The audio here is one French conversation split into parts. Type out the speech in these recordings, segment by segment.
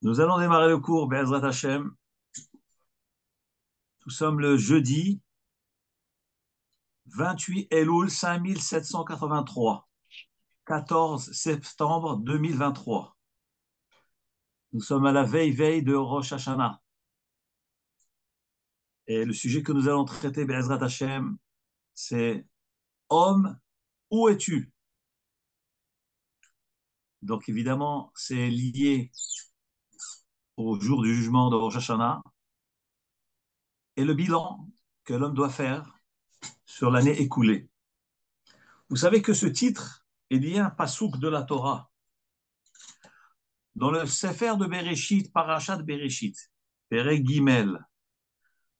Nous allons démarrer le cours Be'ezrat Hashem. Nous sommes le jeudi 28 Elul 5783, 14 septembre 2023. Nous sommes à la veille de Rosh Hashanah. Et le sujet que nous allons traiter Be'ezrat Hashem, c'est Homme, où es-tu? Donc évidemment, c'est lié au jour du jugement de Rosh Hashanah et le bilan que l'homme doit faire sur l'année écoulée. Vous savez que ce titre est lié à un pasouk de la Torah. Dans le Sefer de Bereshit, Parashat Bereshit, Perek Gimel,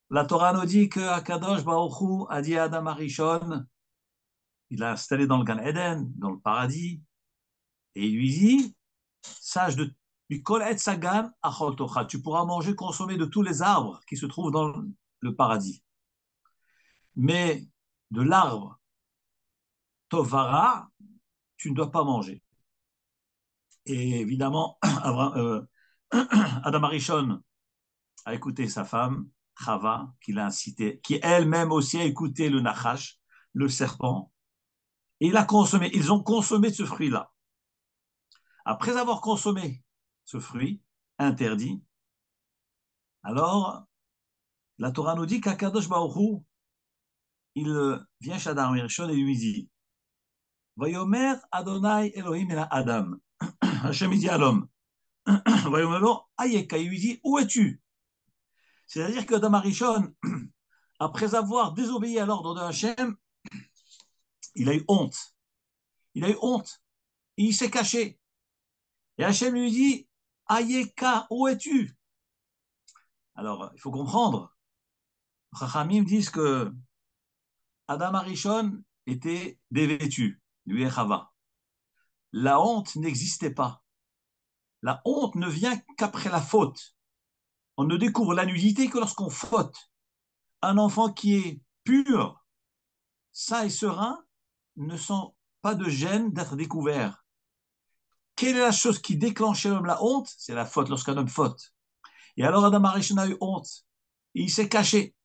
la Torah nous dit que Akadosh Baruch Hu a dit à Adam Arishon, il l'a installé dans le Gan Eden, dans le paradis, et il lui dit, sache de Mikol et Sagan Achol Tocha, tu pourras manger, consommer de tous les arbres qui se trouvent dans le paradis. Mais de l'arbre Tovara, tu ne dois pas manger. Et évidemment, Adam Arishon a écouté sa femme, Chava, qui l'a incité, qui elle-même aussi a écouté le Nachash, le serpent, et ils ont consommé ce fruit-là. Après avoir consommé ce fruit interdit, alors la Torah nous dit qu'Akadosh Baruch Hu, il vient chez Adam Arishon et lui dit, Vayomer Adonai Elohim el Adam. Hachem dit à l'homme, Vayomer lo Ayeka, il lui dit, où es-tu? C'est-à-dire que Adam Arishon, après avoir désobéi à l'ordre de Hachem, il a eu honte. Il a eu honte. Et il s'est caché. Et Hachem lui dit, Ayeka, où es-tu? Alors, il faut comprendre. Chachamim disent que Adam Arishon était dévêtu, lui et Chava. La honte n'existait pas. La honte ne vient qu'après la faute. On ne découvre la nudité que lorsqu'on faute. Un enfant qui est pur, sain et serein, ne sent pas de gêne d'être découvert. Quelle est la chose qui déclenche chez l'homme la honte? C'est la faute, lorsqu'un homme faute. Et alors Adam Arishon a eu honte. Et il s'est caché.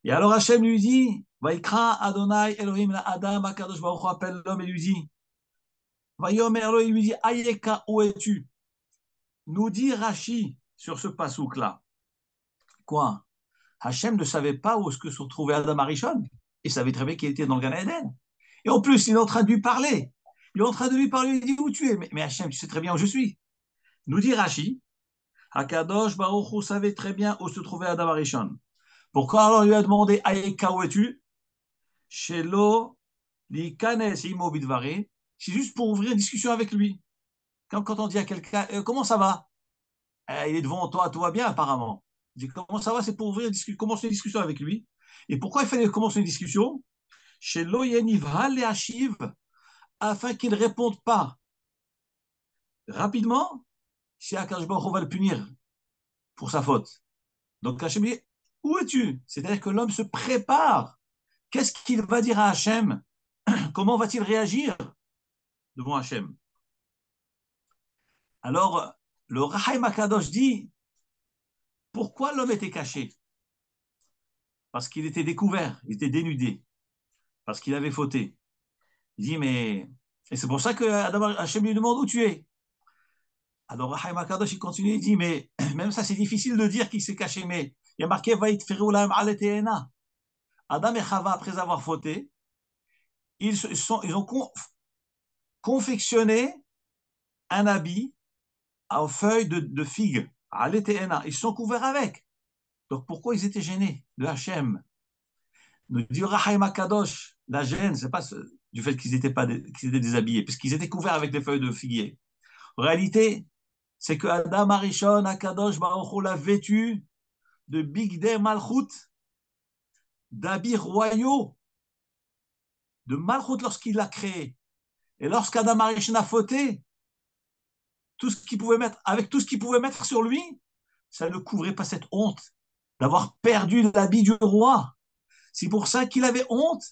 Et alors Hachem lui dit, Vaikra Adonai Elohim la Adam, Akadosh Baruch Hu appelle l'homme et lui dit, Vayomer lo, il lui dit, Ayeka, où es-tu? Nous dit Rashi sur ce pasouk-là. Quoi? Hachem ne savait pas où est-ce que se trouvait Adam Arishon. Il savait très bien qu'il était dans le Gan Eden. Et en plus, il est en train de lui parler. Il est en train de lui parler, il dit, où tu es? Mais Hachem, tu sais très bien où je suis. Nous dit Rashi, Akadosh Baruch Hu savait très bien où se trouvait Adam Arishon. Pourquoi alors il lui a demandé Aïka, où es-tu? Shelo likanes imo bidvari. C'est juste pour ouvrir une discussion avec lui. Quand on dit à quelqu'un comment ça va? Il est devant toi, tout va bien apparemment. Il dit comment ça va? C'est pour commencer une discussion avec lui. Et pourquoi il fallait commencer une discussion? Shelo yenivhal le hashiv, afin qu'il ne réponde pas rapidement si Akadosh Baruch Hu va le punir pour sa faute. Donc Hachem dit, où es-tu? C'est-à-dire que l'homme se prépare. Qu'est-ce qu'il va dire à Hachem? Comment va-t-il réagir devant Hachem? Alors, le Rahaim Akadosh dit, pourquoi l'homme était caché? Parce qu'il était découvert, il était dénudé, parce qu'il avait fauté. Il dit, mais... Et c'est pour ça que Hachem lui demande où tu es. Alors Rahaim Akadosh, il continue, il dit, mais même ça, c'est difficile de dire qu'il s'est caché, mais il y a marqué, Adam et Chava, après avoir fauté, ils ont confectionné un habit en feuilles de figue, à l'éténa. Ils se sont couverts avec. Donc pourquoi ils étaient gênés de Hachem? Nous dit Rahaim Akadosh, la gêne, c'est pas du fait qu'ils étaient déshabillés, puisqu'ils étaient couverts avec des feuilles de figuier. En réalité, c'est que Adam Arishon, Akadosh Baruch Hu l'a vêtu de Bigdei Malchut, d'habits royaux, de Malchut lorsqu'il l'a créé. Et lorsqu'Adam Arishon a fauté, tout ce qu'il pouvait mettre, avec tout ce qu'il pouvait mettre sur lui, ça ne couvrait pas cette honte d'avoir perdu l'habit du roi. C'est pour ça qu'il avait honte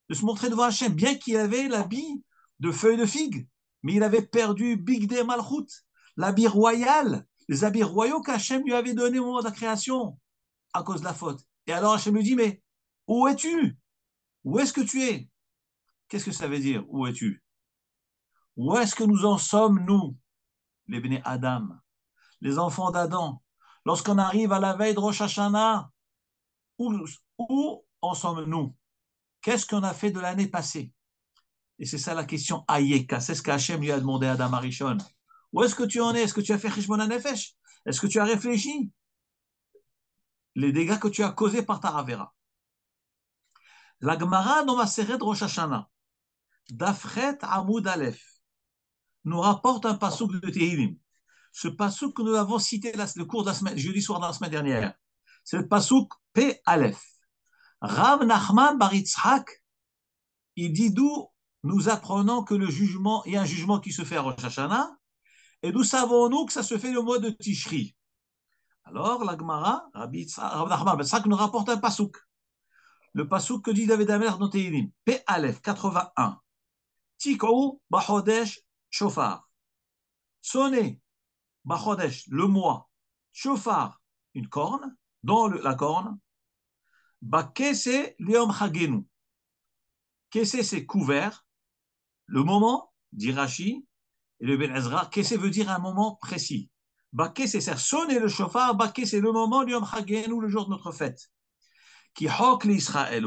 de se montrer devant Hachem, bien qu'il avait l'habit de feuilles de figue, mais il avait perdu Bigdei Malchut, l'habit royal, les habits royaux qu'Hachem lui avait donnés au moment de la création, à cause de la faute. Et alors Hachem lui dit, mais où es-tu? Où est-ce que tu es? Qu'est-ce que ça veut dire, où es-tu? Où est-ce que nous en sommes, nous, les Béné Adam, les enfants d'Adam? Lorsqu'on arrive à la veille de Rosh Hashanah, où en sommes-nous? Qu'est-ce qu'on a fait de l'année passée? Et c'est ça la question Ayeka. C'est ce qu'Hachem lui a demandé à Adam Arishon. Où est-ce que tu en es? Est-ce que tu as fait Chishmon HaNefesh? Est-ce que tu as réfléchi les dégâts que tu as causés par ta Ravera? La Gemara dans Maseret Rosh Hashanah, Dafret Amoud Aleph, nous rapporte un passouk de Tehillim. Ce passouk que nous avons cité le cours de la semaine, jeudi soir de la semaine dernière, c'est le passouk P Aleph. Rav Nachman Bar Yitzhak, il dit d'où nous apprenons que le jugement, il y a un jugement qui se fait à Rosh Hashanah, et d'où savons-nous que ça se fait le mois de Tishri? Alors, la Gemara, Rav Nachman Bar Yitzhak nous rapporte un passouk. Le passouk que dit David Amer dans Tehillim, P Aleph 81. Tik'ou Bachodesh Shofar. Sonnez Bachodesh, le mois. Shofar, une corne, dans la corne. Bakese Liom Hagenu. Kese, c'est couvert. Le moment, dit Rashi, et le Ben Ezra, Kese veut dire un moment précis. Bakese, c'est sonner le shofar. Bakese, c'est le moment, Liom Hagenu, le jour de notre fête. Qui hok l'Israël,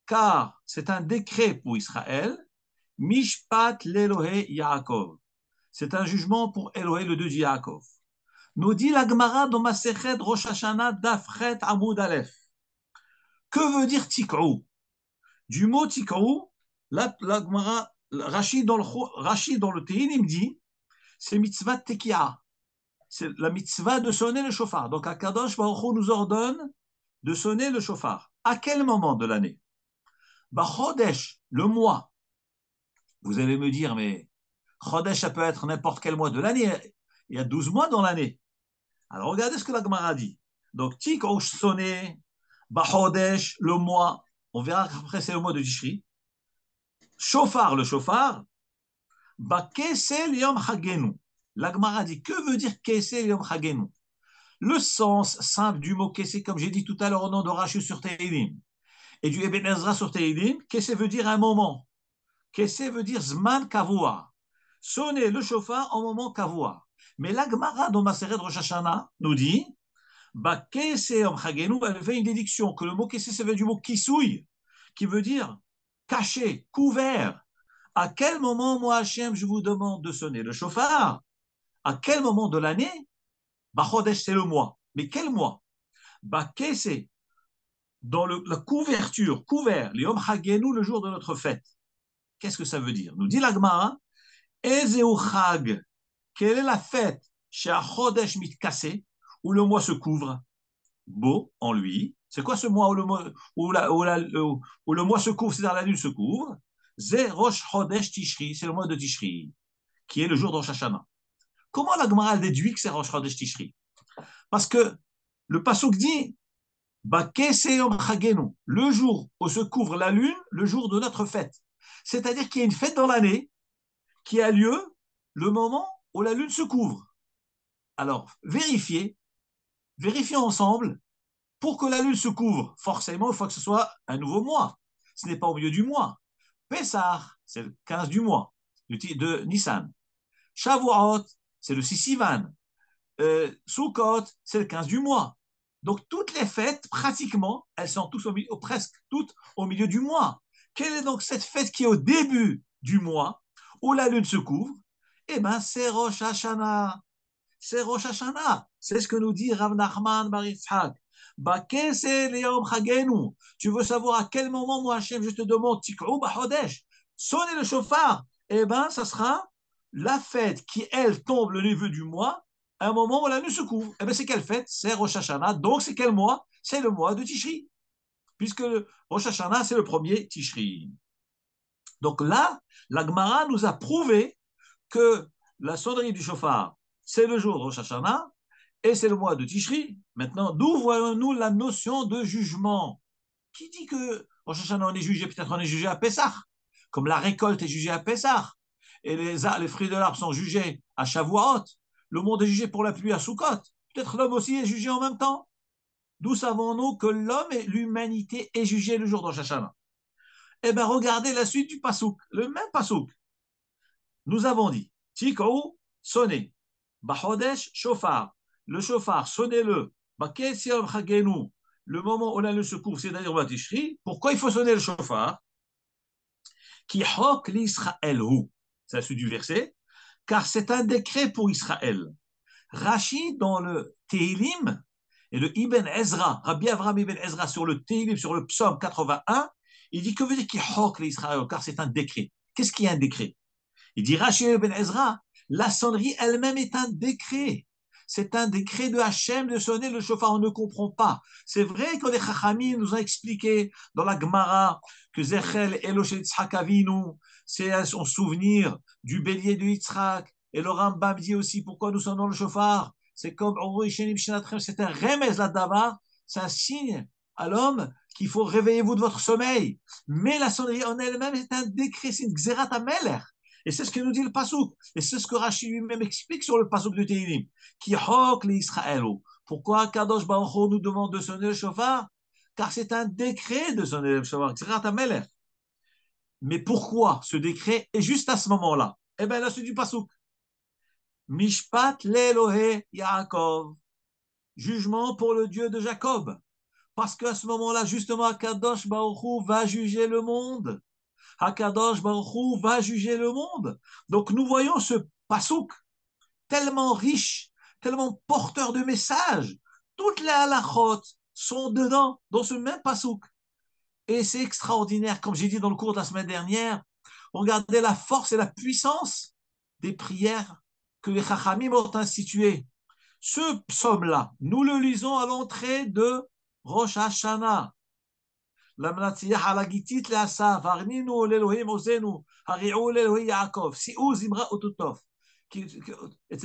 car c'est un décret pour Israël. Mishpat l'Elohe Yaakov. C'est un jugement pour Elohe, le Dieu de Yaakov. Nous dit la Gemara dans Masechet Rosh Hashanah Dafret Amoud Aleph. Que veut dire Tik'ou? Du mot Tik'ou, la Gemara, Rashi dans le Tehillim dit, c'est mitzvah Tekiah. C'est la mitzvah de sonner le shofar. Donc Akadosh Baruch Hu nous ordonne de sonner le shofar. À quel moment de l'année? Chodesh, le mois. Vous allez me dire, mais Chodesh, ça peut être n'importe quel mois de l'année. Il y a 12 mois dans l'année. Alors regardez ce que la Gemara dit. Donc, Tik'ou sonné, Chodesh, le mois. On verra qu'après c'est le mois de Tishri. Shofar, le shofar. Kesel Yom Hagenu. La Gemara dit, que veut dire Kesel Yom Hagenu? Le sens simple du mot Kesel, comme j'ai dit tout à l'heure au nom de Rashi sur Tehillim, et du Eben Ezra sur Tehillim, Kesel veut dire un moment. Kesel veut dire Zman Kavua. Sonner le shofar en moment Kavua. Mais la Gemara dans Maseret Rosh Hashanah nous dit, Kesel Yom Hagenu, elle fait une déduction que le mot Kesel, ça veut dire du mot Kisouy, qui veut dire caché, couvert. À quel moment, moi, Hachem, je vous demande de sonner le shofar? À quel moment de l'année? Chodesh, c'est le mois. Mais quel mois? C'est dans la couverture, couvert, le Yom Hagenu, le jour de notre fête. Qu'est-ce que ça veut dire? Nous dit la Gemara, Ezeu Chag, quelle est la fête chez Chodesh Mitkase, où le mois se couvre? Beau en lui. C'est quoi ce mois où le mois se couvre, c'est-à-dire la lune se couvre? Ze Rosh Chodesh Tishri, c'est le mois de Tishri, qui est le jour de Rosh Hashanah. Comment la Gemara déduit que c'est Rosh Chodesh Tishri? Parce que le pasuk dit le jour où se couvre la lune, le jour de notre fête. C'est-à-dire qu'il y a une fête dans l'année qui a lieu le moment où la lune se couvre. Alors, vérifiez ensemble, pour que la lune se couvre, forcément, il faut que ce soit un nouveau mois. Ce n'est pas au milieu du mois. Pessah, c'est le 15 du mois, de Nissan. Shavuot, c'est le 6 Sivan. Sukkot, c'est le 15 du mois. Donc, toutes les fêtes, pratiquement, elles sont tous presque toutes au milieu du mois. Quelle est donc cette fête qui est au début du mois, où la lune se couvre? Eh bien, c'est Rosh Hashanah. C'est Rosh Hashanah. C'est ce que nous dit Rav Nachman Bar Yitzhak. Tu veux savoir à quel moment, moi, Hachem, je te demande, Tik'ou Bachodesh, sonnez le chauffard. Eh bien, ça sera la fête qui, elle, tombe le niveau du mois, à un moment où la lune se couvre. Eh bien, c'est quelle fête? C'est Rosh Hashanah. Donc, c'est quel mois? C'est le mois de Tishri. Puisque Rosh Hashanah, c'est le premier Tishri. Donc là, la Gemara nous a prouvé que la sonnerie du chauffard, c'est le jour de Rosh Hashanah et c'est le mois de Tishri. Maintenant, d'où voyons-nous la notion de jugement? Qui dit que Rosh Hashanah, on est jugé? Peut-être on est jugé à Pessah, comme la récolte est jugée à Pessah, et les fruits de l'arbre sont jugés à Shavuot. le monde est jugé pour la pluie à Soukot. Peut-être l'homme aussi est jugé en même temps. D'où savons-nous que l'homme et l'humanité est jugé le jour de Rosh Hashanah? Eh bien, regardez la suite du pasouk, le même pasouk. Nous avons dit, Tikou, sonnez. Bahodesh, chauffard. Le chauffard, sonnez-le. Bakesiom chagenu, le moment où on a le secours, c'est-à-dire Batishri. Pourquoi il faut sonner le chauffard? Qui hok l'Israël ou. C'est la suite du verset. Car c'est un décret pour Israël. Rashi, dans le Tehillim, et le Ibn Ezra, Rabbi Avraham Ibn Ezra, sur le Tehillim, sur le psaume 81, il dit que veut dire qui hok l'Israël, car c'est un décret. Qu'est-ce qui est un décret? Il dit Rashi Ibn Ezra, la sonnerie elle-même est un décret. C'est un décret de Hachem de sonner le chauffard. On ne comprend pas. C'est vrai que les Chachamim nous ont expliqué dans la Gemara que Zechel Elosh Yitzhak Avinu, c'est son souvenir du bélier de Yitzhak. Et le Rambam dit aussi pourquoi nous sonnons le chauffard. C'est comme c'est un remez la davar, c'est un signe à l'homme qu'il faut réveiller-vous de votre sommeil. Mais la sonnerie en elle-même est un décret, c'est une Xerat Ameler. Et c'est ce que nous dit le Passouk. Et c'est ce que Rashi lui-même explique sur le Passouk de Tehillim. Qui hok les Israëlo. Pourquoi Kadosh Baruch Hu nous demande de sonner le shofar? Car c'est un décret de sonner le shofar. Mais pourquoi ce décret est juste à ce moment-là? Eh bien, la suite du Passouk. Mishpat l'Elohe Yaakov. Jugement pour le Dieu de Jacob. Parce qu'à ce moment-là, justement, Kadosh Baruch Hu va juger le monde. Hakadosh Baruch Hu va juger le monde. Donc nous voyons ce pasouk tellement riche, tellement porteur de messages. Toutes les halachot sont dedans, dans ce même pasouk. Et c'est extraordinaire, comme j'ai dit dans le cours de la semaine dernière. Regardez la force et la puissance des prières que les Chachamim ont instituées. Ce psaume-là, nous le lisons à l'entrée de Rosh Hashanah. למנצח על הגיתית לאסף, הרנינו לאלוהים עוזנו, הריעו לאלוהי יעקב, שאו זמרה אותותוף, etc.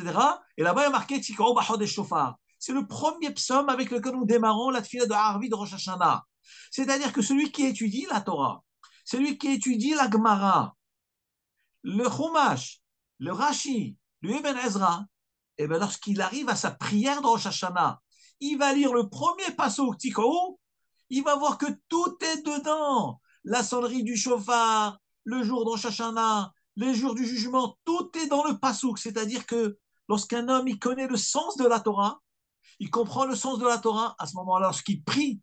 Et là-bas, il y a marqué Tikao Bachodesh Shofar. C'est le premier psaume avec lequel nous démarrons la tefila de Harvi de Rosh Hashanah. C'est-à-dire que celui qui étudie la Torah, celui qui étudie la Gemara, le Chumash, le Rashi, le Ibn Ezra, et bien lorsqu'il arrive à sa prière de Rosh Hashanah, il va lire le premier passouk Tikao, il va voir que tout est dedans. La sonnerie du chauffard, le jour de Rosh Hashanah, les jours du jugement, tout est dans le pasouk. C'est-à-dire que lorsqu'un homme il connaît le sens de la Torah, il comprend le sens de la Torah, à ce moment-là, lorsqu'il prie,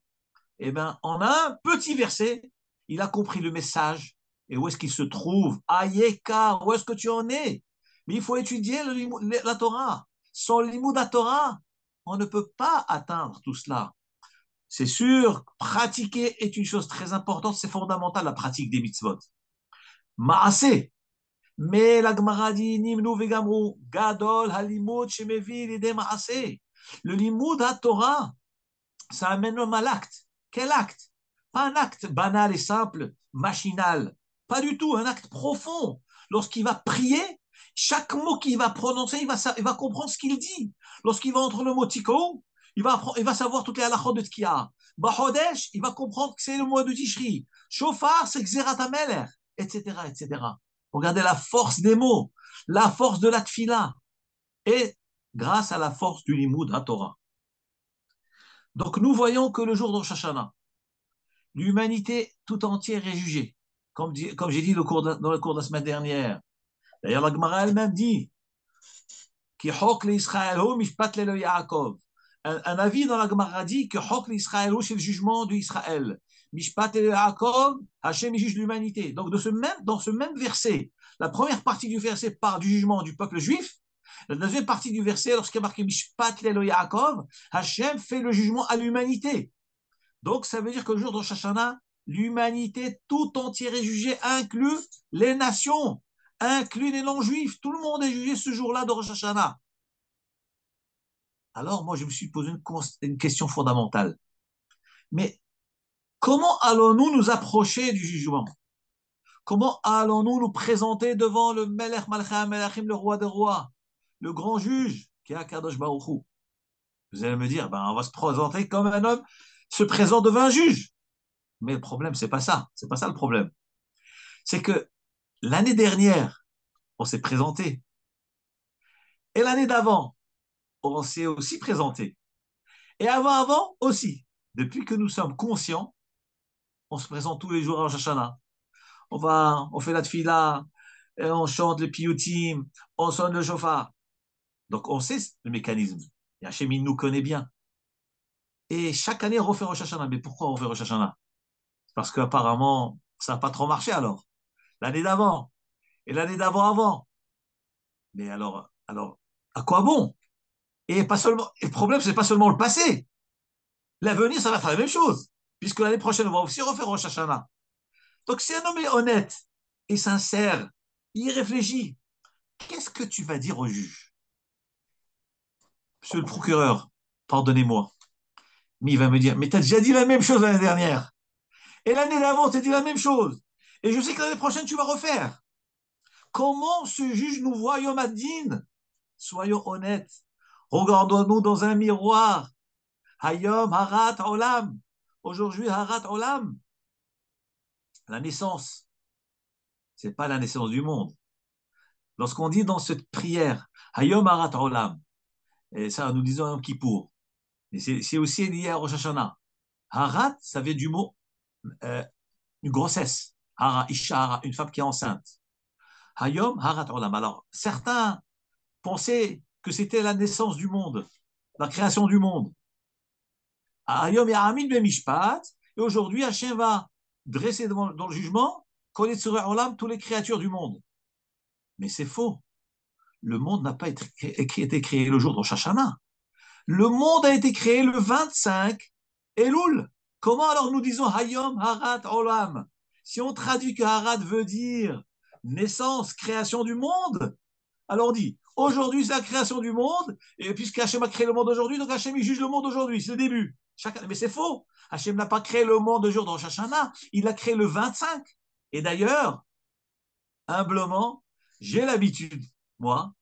eh ben, en un petit verset, il a compris le message et où est-ce qu'il se trouve. Ayeka, où est-ce que tu en es? Mais il faut étudier la Torah. Sans l'imoud la Torah, on ne peut pas atteindre tout cela. C'est sûr, pratiquer est une chose très importante, c'est fondamental, la pratique des mitzvot. Maaseh. Mais la Gemara dit, Nimnu vegamru, gadol halimud shemevi l'idée maaseh. Le limud à Torah, ça amène l'homme à l'acte. Quel acte? Pas un acte banal et simple, machinal. Pas du tout, un acte profond. Lorsqu'il va prier, chaque mot qu'il va prononcer, il va comprendre ce qu'il dit. Lorsqu'il va entre le mot tikou, il va savoir toutes les halachot de Tkiya. Bahodesh, il va comprendre que c'est le mois de Tishri. Shofar, c'est Xerat HaMelech, etc., etc. Regardez la force des mots, la force de la tfila. Et grâce à la force du limoud à Torah. Donc nous voyons que le jour de Rosh Hashanah, l'humanité tout entière est jugée. Comme j'ai dit dans le cours de la semaine dernière. D'ailleurs, la Gemara elle-même dit un avis dans la Gemara dit que Hok l'Israël, c'est le jugement d'Israël. Mishpat el Yaakov, Hachem juge l'humanité. Donc dans ce même verset, la première partie du verset parle du jugement du peuple juif. La deuxième partie du verset, lorsqu'il y a marqué Mishpat el Yaakov, Hachem fait le jugement à l'humanité. Donc ça veut dire que le jour de Rosh Hashanah, l'humanité tout entière est jugée, inclus les nations, inclus les non-juifs. Tout le monde est jugé ce jour-là de Rosh Hashanah. Alors, moi, je me suis posé une question fondamentale. Mais comment allons-nous nous approcher du jugement? Comment allons-nous nous présenter devant le Melech Malcha Melachim, le roi des rois, le grand juge, qui est Akadosh Baruch Hu? Vous allez me dire, on va se présenter comme un homme se présente devant un juge. Mais le problème, c'est pas ça. C'est pas ça le problème. C'est que l'année dernière, on s'est présenté. Et l'année d'avant, on s'est aussi présenté. Et avant aussi. Depuis que nous sommes conscients, on se présente tous les jours à Rosh Hashanah. On fait la tfila, et on chante le piyutim, on sonne le shofar. Donc on sait le mécanisme. Et Hachem, il nous connaît bien. Et chaque année, on refait Rosh Hashanah. Mais pourquoi on fait Rosh Hashanah? Parce qu'apparemment, ça n'a pas trop marché alors. L'année d'avant, et l'année d'avant avant. Mais alors, à quoi bon? Et pas seulement, et le problème, c'est pas seulement le passé. L'avenir, ça va faire la même chose. Puisque l'année prochaine, on va aussi refaire Rosh Hashanah. Donc, si un homme est honnête et sincère, il réfléchit. Qu'est-ce que tu vas dire au juge? Monsieur le procureur, pardonnez-moi. Mais il va me dire, mais tu as déjà dit la même chose l'année dernière. Et l'année d'avant, tu as dit la même chose. Et je sais que l'année prochaine, tu vas refaire. Comment ce juge nous voit, Yom Ad-Din? Soyons honnêtes. Regardons-nous dans un miroir. Hayom Harat Olam. Aujourd'hui, Harat Olam. La naissance, c'est pas la naissance du monde. Lorsqu'on dit dans cette prière, Hayom Harat Olam, et ça nous disons Yom Kippour, mais c'est aussi lié à Rosh Hashanah. Harat, ça vient du mot euh, une grossesse. Hara, Isha Hara, une femme qui est enceinte. Hayom Harat Olam. Alors, certains pensaient que c'était la naissance du monde, la création du monde. Hayom Yahamin Ben Mishpat, et aujourd'hui, Hachem va dresser dans le jugement, Koletzure Olam, toutes les créatures du monde. Mais c'est faux. Le monde n'a pas été créé le jour de Rosh Hashanah. Le monde a été créé le 25 Elul. Comment alors nous disons Hayom Harat Olam? Si on traduit que Harat veut dire naissance, création du monde, alors on dit aujourd'hui c'est la création du monde, et puisque Hachem a créé le monde aujourd'hui, donc Hachem il juge le monde aujourd'hui, c'est le début. Mais c'est faux. Hachem n'a pas créé le monde le jour de Rosh Hashanah, il l'a créé le 25. Et d'ailleurs, humblement, j'ai l'habitude, moi,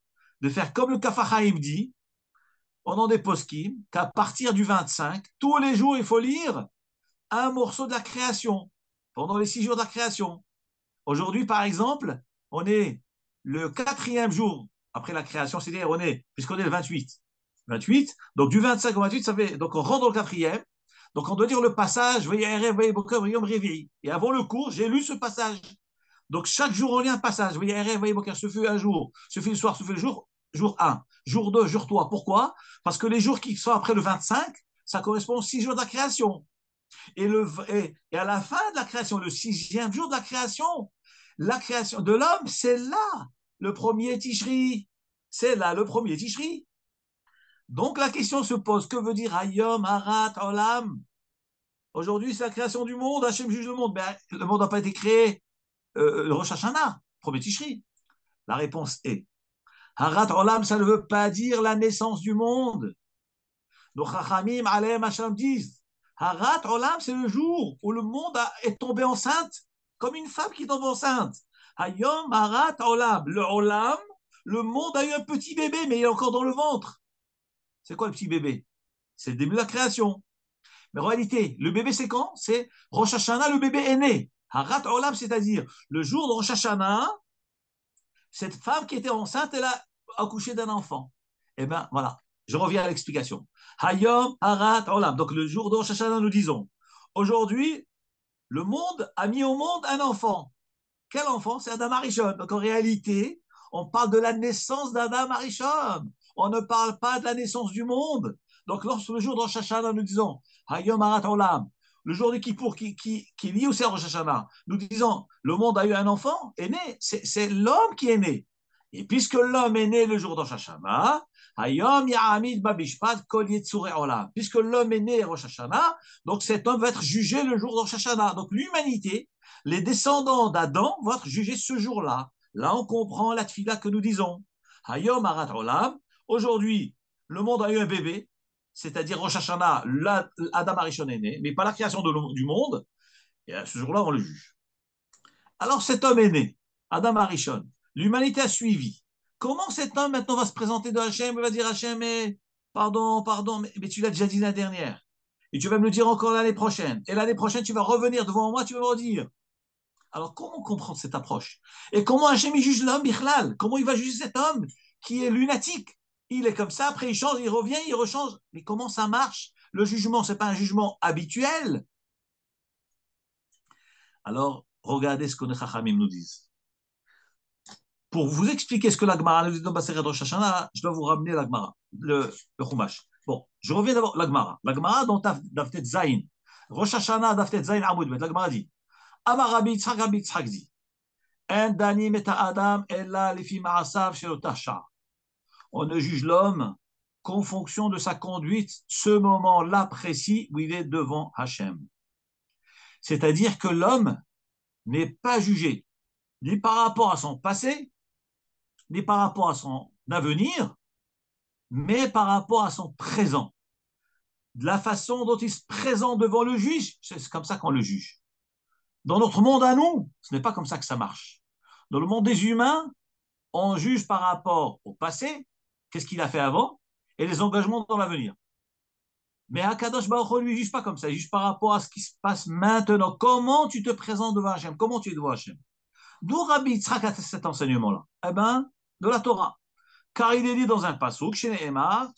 de faire comme le Kafahaim dit, au nom des poskim, qu'à partir du 25, tous les jours, il faut lire un morceau de la création, pendant les 6 jours de la création. Aujourd'hui, par exemple, on est le 4e jour après la création, c'est-à-dire puisqu'on est le 28. 28, donc du 25 au 28, ça fait, donc on rentre dans le 4e, donc on doit dire le passage, et avant le cours, j'ai lu ce passage. Donc, chaque jour, on lit un passage. Ce fut un jour, ce fut le soir, ce fut le jour 1, jour 2, jour 3. Pourquoi? Parce que les jours qui sont après le 25, ça correspond aux 6 jours de la création. Et à la fin de la création, le 6e jour de la création de l'homme, c'est là le premier Tishri. C'est là le premier Tishri. Donc, la question se pose, que veut dire Hayom, Harat, Olam? Aujourd'hui, c'est la création du monde. Hachem juge le monde. Mais le monde n'a pas été créé le Rosh Hashanah, premier Tishri. La réponse est Harat Olam, ça ne veut pas dire la naissance du monde. Nos Chachamim, Aleim Hashem disent Harat Olam, c'est le jour où le monde est tombé enceinte, comme une femme qui tombe enceinte. Hayom Harat Olam. Le Olam, le monde a eu un petit bébé, mais il est encore dans le ventre. C'est quoi le petit bébé? C'est le début de la création. Mais en réalité, le bébé, c'est quand? C'est Rosh Hashanah, le bébé est né. Harat Olam, c'est-à-dire le jour de Rosh Hashanah, cette femme qui était enceinte, elle a accouché d'un enfant. Eh bien, voilà, je reviens à l'explication. Hayom Harat Olam. Donc, le jour de Rosh Hashanah, nous disons, aujourd'hui, le monde a mis au monde un enfant. Quel enfant? C'est Adam Arishon. Donc, en réalité, on parle de la naissance d'Adam Arishon. On ne parle pas de la naissance du monde. Donc, lorsque le jour de Rosh Hashanah, nous disons Hayom Harat Olam, le jour de Kippour qui est lié aussi à Rosh Hashanah, nous disons le monde a eu un enfant, est né, c'est l'homme qui est né. Et puisque l'homme est né le jour de Rosh Hashanah, Hayom Ya'amid Babishpat Kol Yetzurei Olam. Puisque l'homme est né à Rosh Hashanah, donc cet homme va être jugé le jour de Rosh Hashanah. Donc l'humanité, les descendants d'Adam vont être jugés ce jour-là. Là, on comprend la tfila que nous disons. Hayom Harat Olam. Aujourd'hui, le monde a eu un bébé, c'est-à-dire Rosh Hashanah, Adam Arishon est né, mais pas la création du monde. Et à ce jour-là, on le juge. Alors cet homme est né, Adam Arishon. L'humanité a suivi. Comment cet homme maintenant va se présenter de Hachem? Il va dire Hachem, mais pardon, mais tu l'as déjà dit l'année dernière. Et tu vas me le dire encore l'année prochaine. Et l'année prochaine, tu vas revenir devant moi, tu vas me redire. Alors comment comprendre cette approche? Et comment Hachem il juge l'homme, Bichlal? Comment il va juger cet homme qui est lunatique? il est comme ça, après il change, il revient, il rechange. Mais comment ça marche? Le jugement, ce n'est pas un jugement habituel. Alors, regardez ce que les Chachamim nous disent. Pour vous expliquer ce que la Gemara nous dit dans Masechet Rosh Hashanah, je dois vous ramener la Gemara, le Chumash. Bon, je reviens d'abord la Gemara. La Gemara dans Daftet Zayin. Rosh Hashanah, Daftet Zayin, Amoud Bet. La Gemara dit Amar Rabbi Yitzhak dit En danim et Adam ella lefi ma'asav shel otah shah. On ne juge l'homme qu'en fonction de sa conduite, ce moment-là précis où il est devant Hachem. C'est-à-dire que l'homme n'est pas jugé ni par rapport à son passé, ni par rapport à son avenir, mais par rapport à son présent. De la façon dont il se présente devant le juge, c'est comme ça qu'on le juge. Dans notre monde à nous, ce n'est pas comme ça que ça marche. Dans le monde des humains, on juge par rapport au passé, qu'est-ce qu'il a fait avant, et les engagements dans l'avenir. Mais Akadosh Baruch Hu ne juge pas comme ça, il juge par rapport à ce qui se passe maintenant. Comment tu te présentes devant Hachem, comment tu es devant Hachem. D'où Rabbi Yitzhak a cet enseignement-là? Eh bien, de la Torah. Car il est dit dans un passouk, chez Nehemar,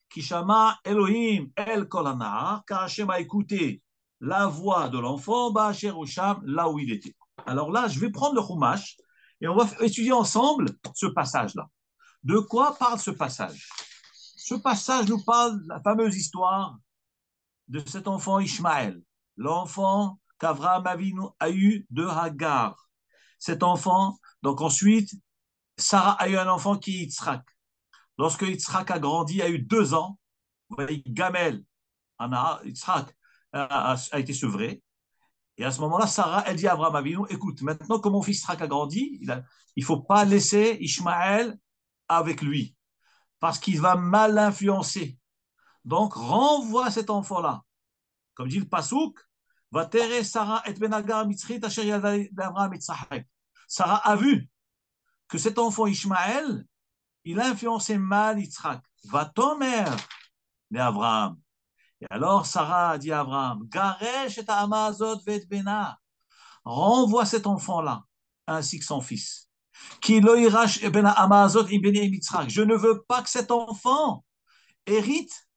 Kishama Elohim El Kol Hanahar, car Hachem a écouté la voix de l'enfant, Ba'asher Usham, là où il était. Alors là, je vais prendre le Chumash et on va étudier ensemble ce passage-là. De quoi parle ce passage? Ce passage nous parle de la fameuse histoire de cet enfant Ishmaël, l'enfant qu'Avraham Avinu a eu de Hagar. Cet enfant, donc ensuite, Sarah a eu un enfant qui est Yitzhak. Lorsque Yitzhak a grandi, a eu 2 ans, Gamel, Yitzhak a été sevré. Et à ce moment-là, Sarah, elle dit à Abraham Avinu, écoute, maintenant que mon fils Yitzhak a grandi, il ne faut pas laisser Ishmaël avec lui, parce qu'il va mal l'influencer. Donc, renvoie cet enfant-là. Comme dit le Passouk, va terrer Sarah et Benagar Mitzrit Asher Abraham Yitzhak. Sarah a vu que cet enfant Ishmaël, il a influencé mal Yitzhak. Va ton mère, dit Abraham. Et alors Sarah a dit à Abraham, Garesh et Amazot vet Bena, renvoie cet enfant-là, ainsi que son fils. Ki lo irash ben Amazot ibn Yitzhak. Je ne veux pas que cet enfant hérite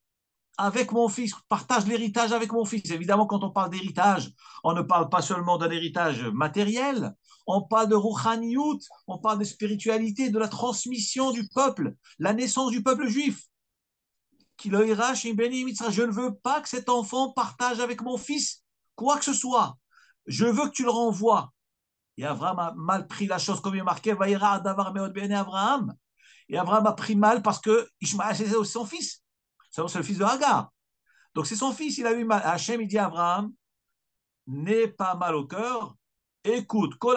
avec mon fils, partage l'héritage avec mon fils. Évidemment, quand on parle d'héritage, on ne parle pas seulement d'un héritage matériel, on parle de rouchaniout, on parle de spiritualité, de la transmission du peuple, la naissance du peuple juif. Je ne veux pas que cet enfant partage avec mon fils quoi que ce soit. Je veux que tu le renvoies. Et Abraham a mal pris la chose, comme il est marqué, Abraham. Et Abraham a pris mal parce que Ishmaël, c'est aussi son fils. C'est le fils de Hagar. Donc c'est son fils, il a eu mal. Hachem, il dit à Abraham, n'aie pas mal au cœur, écoute, tout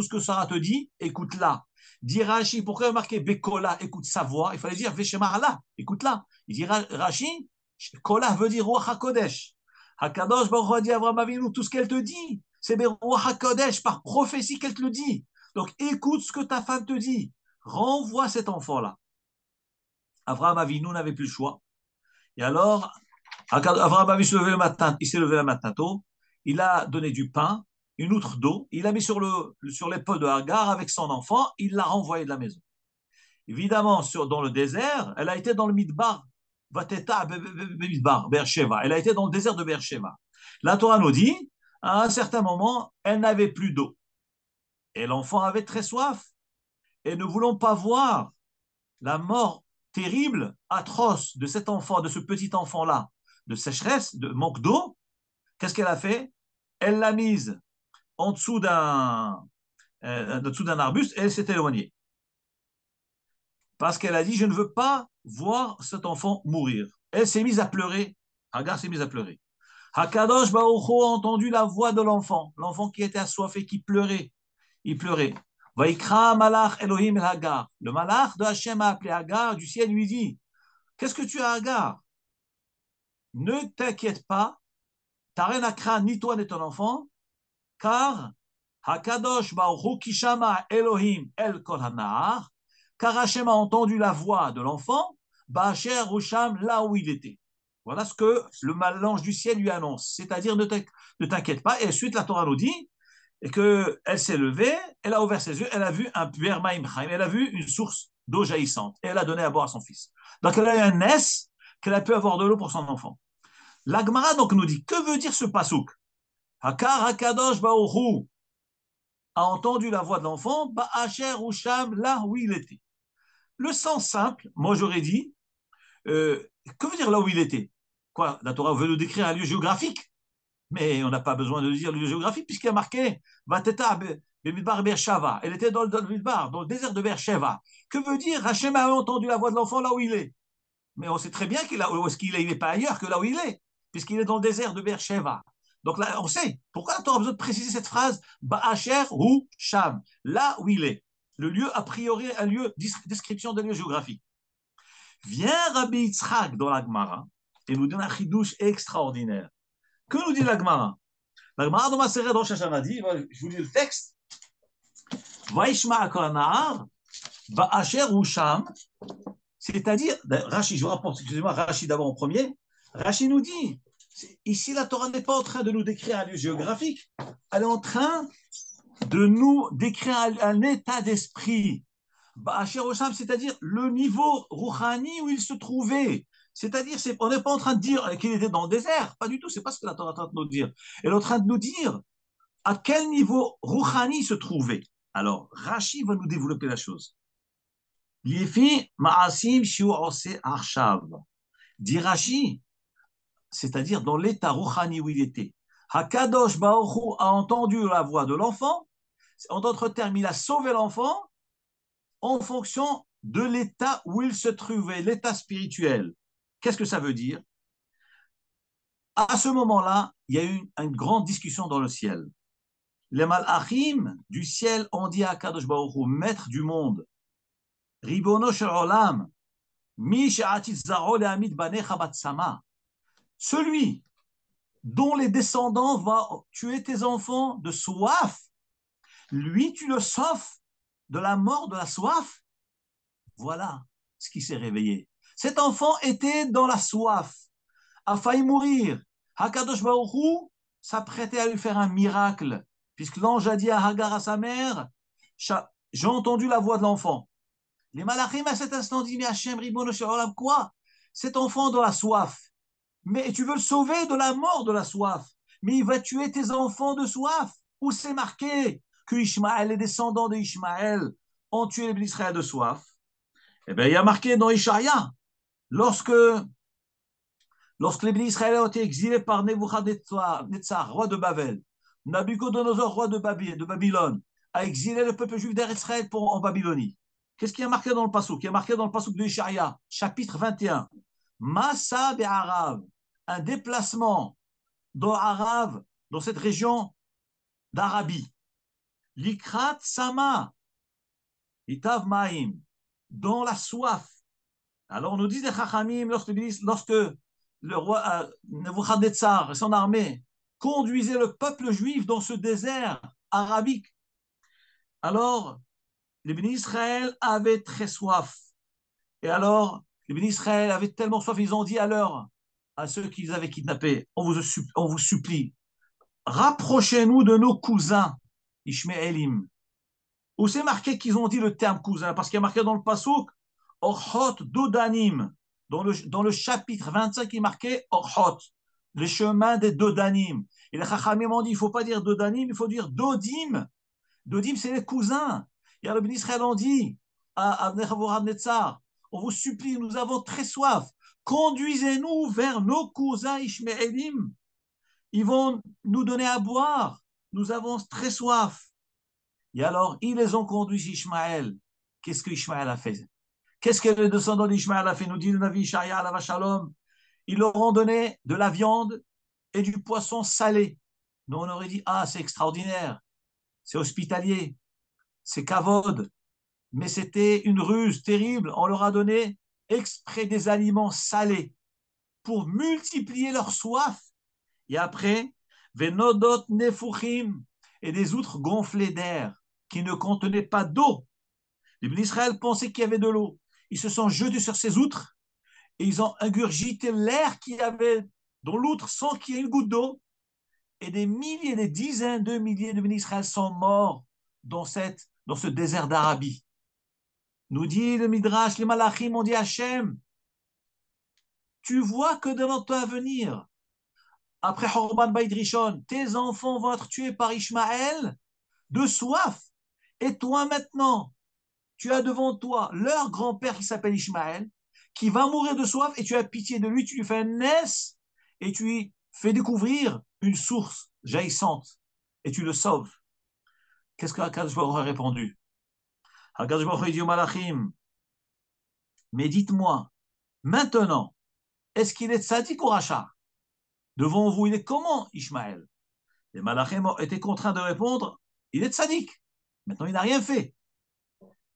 ce que Sarah te dit, écoute-la. Dit Rashi, pourquoi il a marqué Bekola, écoute sa voix, il fallait dire Veshema'ala, écoute-la. Il dit Rashi, Kola veut dire Ruach HaKodesh. HaKadosh Baruch Hu dit à Abraham Avinu, tout ce qu'elle te dit, c'est Ruach HaKodesh, par prophétie qu'elle te le dit. Donc écoute ce que ta femme te dit. Renvoie cet enfant-là. Abraham Avinu n'avait plus le choix. Et alors, Abraham Avinu s'est levé le matin, il s'est levé le matin tôt, il a donné du pain, une outre d'eau, il l'a mis sur l'épaule de Hagar avec son enfant, il l'a renvoyé de la maison. Évidemment, dans le désert, elle a été dans le Midbar, Vateta Midbar, Beersheva. Elle a été dans le désert de Beersheva. La Torah nous dit, à un certain moment, elle n'avait plus d'eau. Et l'enfant avait très soif. Et ne voulant pas voir la mort terrible, atroce de cet enfant, de ce petit enfant-là, de sécheresse, de manque d'eau, qu'est-ce qu'elle a fait? Elle l'a mise en dessous d'un arbuste et elle s'est éloignée. Parce qu'elle a dit, je ne veux pas voir cet enfant mourir. Elle s'est mise à pleurer. Hagar s'est mise à pleurer. Hakadosh Baruch Hu a entendu la voix de l'enfant qui était assoiffé, qui pleurait. Il pleurait. Vaikra malach Elohim el Hagar. Le malach de Hachem a appelé Hagar du ciel, lui dit, qu'est-ce que tu as, Hagar? Ne t'inquiète pas, t'as rien à craindre, ni toi ni ton enfant, car Hakadosh Baruch Hu Kishama Elohim El Kol Hanahar, car Hachem a entendu la voix de l'enfant, Ba'asher Usham, là où il était. Voilà ce que l'ange du ciel lui annonce. C'est-à-dire, ne t'inquiète pas. Et ensuite, la Torah nous dit, et qu'elle s'est levée, elle a ouvert ses yeux, elle a vu un puer maïm chaim, elle a vu une source d'eau jaillissante, et elle a donné à boire à son fils. Donc elle a eu un ness qu'elle a pu avoir de l'eau pour son enfant. La Gemara donc nous dit, que veut dire ce pasouk? Hakar hakadosh baoru a entendu la voix de l'enfant, ba'asher ou sham, là où il était. Le sens simple, moi j'aurais dit, que veut dire là où il était? Quoi, la Torah veut nous décrire un lieu géographique, mais on n'a pas besoin de dire le lieu géographique puisqu'il y a marqué Vateta Bemidbar Beersheva. Elle était dans le Midbar, dans le désert de Beersheva. Que veut dire Hachem a entendu la voix de l'enfant là où il est? Mais on sait très bien où est-ce qu'il est. Il n'est pas ailleurs que là où il est, puisqu'il est dans le désert de Beersheva. Donc là, on sait. Pourquoi la Torah a besoin de préciser cette phrase Ba'asher ou Sham, là où il est. Le lieu, a priori, un lieu, description de lieu géographique. Vient Rabbi Yitzhak dans la Gemara et nous donne un chidouche extraordinaire. Que nous dit la Gemara? La Gemara dans Maseret Rosh Hashanah dit, je vous lis le texte, Vaishma Akonahar, Ba'asher ou Sham, c'est-à-dire, Rashi, je vous rapporte, excusez-moi, Rashi d'abord en premier, Rashi nous dit, ici la Torah n'est pas en train de nous décrire un lieu géographique, elle est en train de nous décrire un état d'esprit. Ba'asher ou Sham, c'est-à-dire le niveau rouhani où il se trouvait. C'est-à-dire, on n'est pas en train de dire qu'il était dans le désert, pas du tout, c'est pas ce que la Torah est en train de nous dire. Elle est en train de nous dire à quel niveau rouhani se trouvait. Alors, Rashi va nous développer la chose. Yefi ma'asim shiu ose arshav. Dit Rashi, c'est-à-dire dans l'état rouhani où il était. Hakadosh Baruch Hu a entendu la voix de l'enfant. En d'autres termes, il a sauvé l'enfant en fonction de l'état où il se trouvait, l'état spirituel. Qu'est-ce que ça veut dire? À ce moment-là, il y a eu une grande discussion dans le ciel. Les malachim du ciel ont dit à Kadosh Baruch Hu, maître du monde, Ribono shel olam, mi she'atit zaro le'amid banecha batsama, celui dont les descendants vont tuer tes enfants de soif, lui tu le sauves de la mort de la soif. Voilà ce qui s'est réveillé. Cet enfant était dans la soif, a failli mourir. Hakadosh Baruch Hu s'apprêtait à lui faire un miracle, puisque l'ange a dit à Hagar, à sa mère, j'ai entendu la voix de l'enfant. Les malachim à cet instant disent, mais Hachem Ribono shel olam, quoi? Cet enfant dans la soif. Mais tu veux le sauver de la mort de la soif. Mais il va tuer tes enfants de soif. Où c'est marqué que Ishmaël, les descendants d'Ishmaël, ont tué les Israël de soif? Eh bien, il y a marqué dans Ishaïa, lorsque les Israéliens ont été exilés par Nebuchadnezzar, roi de Babel, Nabucodonosor, roi de Babylone, a exilé le peuple juif d'Israël en Babylonie. Qu'est-ce qui est marqué dans le Passouk? Qui est marqué dans le Passouk de Ishaïa, chapitre 21. Massa be'arav, un déplacement dans Arav, dans cette région d'Arabie. Likrat sama, itav maim, dans la soif. Alors on nous dit les Chachamim, lorsque le roi Nebuchadnezzar et son armée conduisaient le peuple juif dans ce désert arabique, alors les bénis Israël avaient très soif. Et alors, les bénis Israël avaient tellement soif, ils ont dit à ceux qu'ils avaient kidnappés, on vous supplie, rapprochez-nous de nos cousins, Ishmaélim. Où c'est marqué qu'ils ont dit le terme cousin? Parce qu'il y a marqué dans le Passouk, Orchot Dodanim. Dans le chapitre 25, il est marqué Orchot, les chemins des Dodanim. Et les Chachamim ont dit, il ne faut pas dire Dodanim, il faut dire Dodim. Dodim, c'est les cousins. Et alors, les Israël ont dit à Nebuchadnezzar, on vous supplie, nous avons très soif. Conduisez-nous vers nos cousins Ishmaélim. Ils vont nous donner à boire. Nous avons très soif. Et alors, ils les ont conduits chez Ishmaël. Qu'est-ce que Ishmaël a fait? Qu'est-ce que les descendants d'Ishmaël a fait? Nous dit le Navi Ishaïa, Alav Shalom. Ils leur ont donné de la viande et du poisson salé. Nous, on aurait dit, ah, c'est extraordinaire, c'est hospitalier, c'est kavod. Mais c'était une ruse terrible. On leur a donné exprès des aliments salés pour multiplier leur soif. Et après, venodot nefuchim, et des outres gonflées d'air qui ne contenaient pas d'eau. Les bénis Israël pensaient qu'il y avait de l'eau. Ils se sont jetés sur ces outres et ils ont ingurgité l'air qu'il y avait dans l'outre sans qu'il y ait une goutte d'eau. et des milliers, des dizaines de milliers de bénis Israël sont morts dans ce désert d'Arabie. Nous dit le Midrash, les Malachim ont dit Hachem, tu vois que devant toi à venir, après Horban Baïd Rishon, tes enfants vont être tués par Ishmaël de soif. Et toi maintenant, tu as devant toi leur grand-père qui s'appelle Ishmaël, qui va mourir de soif, et tu as pitié de lui, tu lui fais un naisse, et tu lui fais découvrir une source jaillissante, et tu le sauves. Qu'est-ce que Akadosh Baruch Hu a répondu? Akadosh Baruch Hu dit au Malachim, mais dites-moi, maintenant, est-ce qu'il est tzaddik ou rachat? Devant vous, il est comment, Ishmaël? Les Malachim ont été contraints de répondre, il est tzaddik. Maintenant, il n'a rien fait.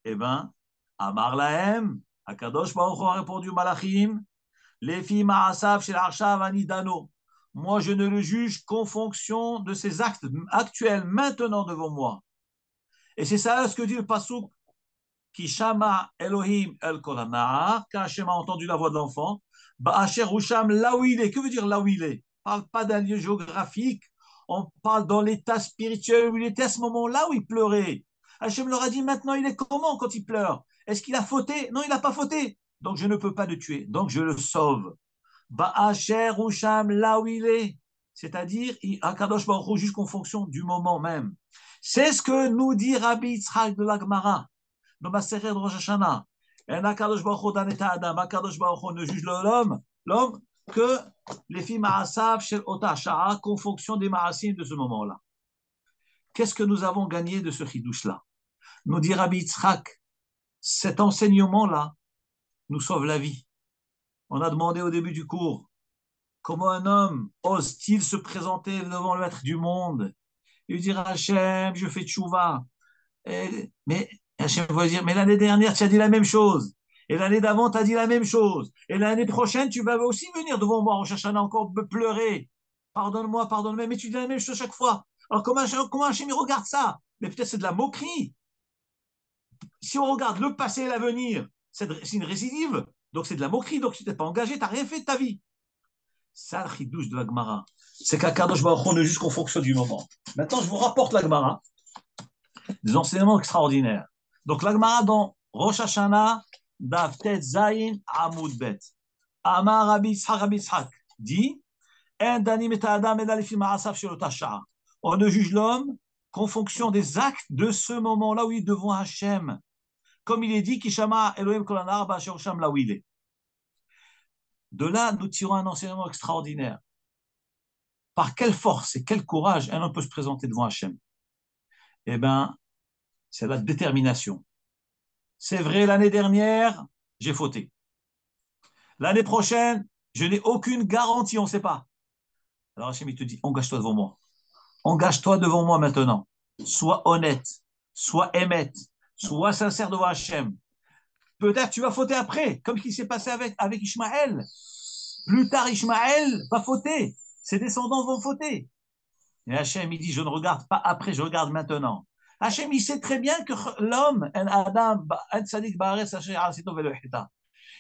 Eh bien, Amar Lahem, Akadosh Baruch Hu a répondu au Malachim, les filles Ma'asav chez l'Arshav Anidano. Moi, je ne le juge qu'en fonction de ses actes actuels, maintenant devant moi. Et c'est ça ce que dit le Passouk, qui Shama Elohim El Kolanahar, qu'Hachem a entendu la voix de l'enfant, Ba'asher Husham là où il est. Que veut dire là où il est? On ne parle pas d'un lieu géographique, on parle dans l'état spirituel où il était à ce moment-là où il pleurait. Hachem leur a dit maintenant il est comment quand il pleure? Est-ce qu'il a fauté? Non, il n'a pas fauté. Donc je ne peux pas le tuer. Donc je le sauve. Ba'asher Husham là où il est. C'est-à-dire, Akadosh Baruch Hu jusqu'en fonction du moment même. C'est ce que nous dit Rabbi Yitzhak de la Gemara dans Maseret Rosh Hashanah. Akadosh Baruch Hu dan et Adam. Akadosh Baruch Hu ne juge l'homme que les filles Ma'asav shel Ota Sha'a qu'en fonction des Ma'asim de ce moment-là. Qu'est-ce que nous avons gagné de ce chidouche-là? Nous dit Rabbi Yitzhak, cet enseignement-là nous sauve la vie. On a demandé au début du cours comment un homme ose-t-il se présenter devant le maître du monde et lui dire Hachem, je fais tchouva. Mais Hachem va dire, mais l'année dernière, tu as dit la même chose. Et l'année d'avant, tu as dit la même chose. Et l'année prochaine, tu vas aussi venir devant moi en cherchant encore me pleurer. Pardonne-moi, pardonne-moi, mais tu dis la même chose chaque fois. Alors comment Hachem regarde ça? Mais peut-être c'est de la moquerie. Si on regarde le passé et l'avenir, c'est une récidive. Donc c'est de la moquerie. Donc tu t'es pas engagé, tu n'as rien fait de ta vie. Ça, le chidouche de la Gemara, c'est qu'Akadosh Baruch Hu ne juge qu'en fonction du moment. Maintenant, je vous rapporte la Gemara, des enseignements extraordinaires. Donc la Gemara dans Rosh Hashanah, Daf Tet Zayin Amud Bet. Amar Rabbi Yitzhak dit, on ne juge l'homme qu'en fonction des actes de ce moment-là où il est devant Hachem. Comme il est dit, Kishama Elohim Kolanar Ba'asher Sham là où il est. De là, nous tirons un enseignement extraordinaire. Par quelle force et quel courage un homme peut se présenter devant Hachem? Eh bien, c'est la détermination. C'est vrai, l'année dernière, j'ai fauté. L'année prochaine, je n'ai aucune garantie, on ne sait pas. Alors Hachem, il te dit, engage-toi devant moi. Engage-toi devant moi maintenant. Sois honnête, sois émette, sois sincère devant Hachem. Peut-être tu vas fauter après, comme ce qui s'est passé avec Ishmaël. Plus tard, Ishmaël va fauter. Ses descendants vont fauter. Et Hachem, il dit, je ne regarde pas après, je regarde maintenant. Hachem, il sait très bien que l'homme,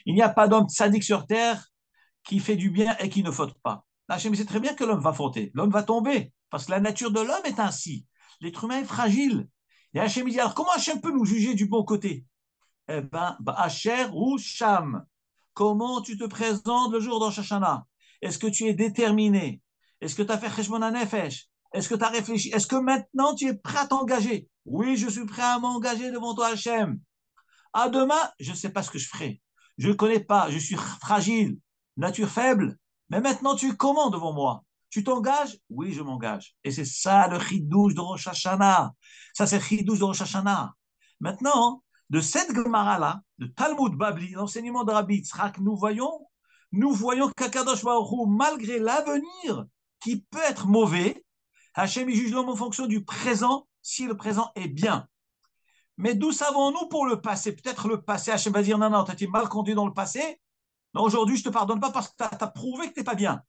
il n'y a pas d'homme tzaddik sur terre qui fait du bien et qui ne faute pas. Hachem, il sait très bien que l'homme va fauter, l'homme va tomber, parce que la nature de l'homme est ainsi. L'être humain est fragile. Et Hachem, il dit, alors comment Hachem peut nous juger du bon côté? Eh bien, Ba'asher ou Sham. Comment tu te présentes le jour d'Rosh Hashanah? Est-ce que tu es déterminé? Est-ce que tu as fait Cheshbon HaNefesh? Est-ce que tu as réfléchi? Est-ce que maintenant tu es prêt à t'engager? Oui, je suis prêt à m'engager devant toi, Hachem. À demain, je ne sais pas ce que je ferai. Je ne connais pas, je suis fragile, nature faible. Mais maintenant, tu es comment devant moi? Tu t'engages? Oui, je m'engage. Et c'est ça le chidouche de Rosh Hashanah. Ça, c'est le chidouche de Rosh Hashanah. Maintenant, de cette Gemara-là, de Talmud Babli, l'enseignement de Rabbi Yitzhak, nous voyons qu'Akadosh Baruch Hu, malgré l'avenir qui peut être mauvais, Hachem il juge l'homme en fonction du présent, si le présent est bien. Mais d'où savons-nous pour le passé? Peut-être le passé, Hachem va dire non, non, tu as été mal conduit dans le passé. Non, aujourd'hui, je ne te pardonne pas parce que tu as prouvé que tu n'es pas bien.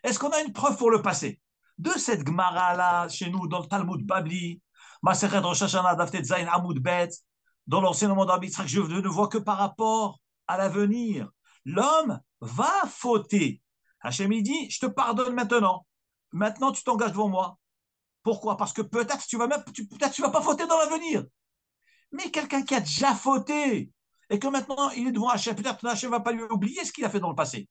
Est-ce qu'on a une preuve pour le passé? De cette Gemara-là, chez nous, dans le Talmud Babli, Masechet Rosh Hashanah, Daftet Zayin Amud Bet, dans l'enseignement de Rabbi Yitzhak, je ne vois que par rapport à l'avenir. L'homme va fauter. Hachem il dit, je te pardonne maintenant. maintenant tu t'engages devant moi. Pourquoi? Parce que peut-être peut-être tu vas pas fauter dans l'avenir. Mais quelqu'un qui a déjà fauté et que maintenant il est devant Hachem, peut-être que Hachem ne va pas lui oublier ce qu'il a fait dans le passé.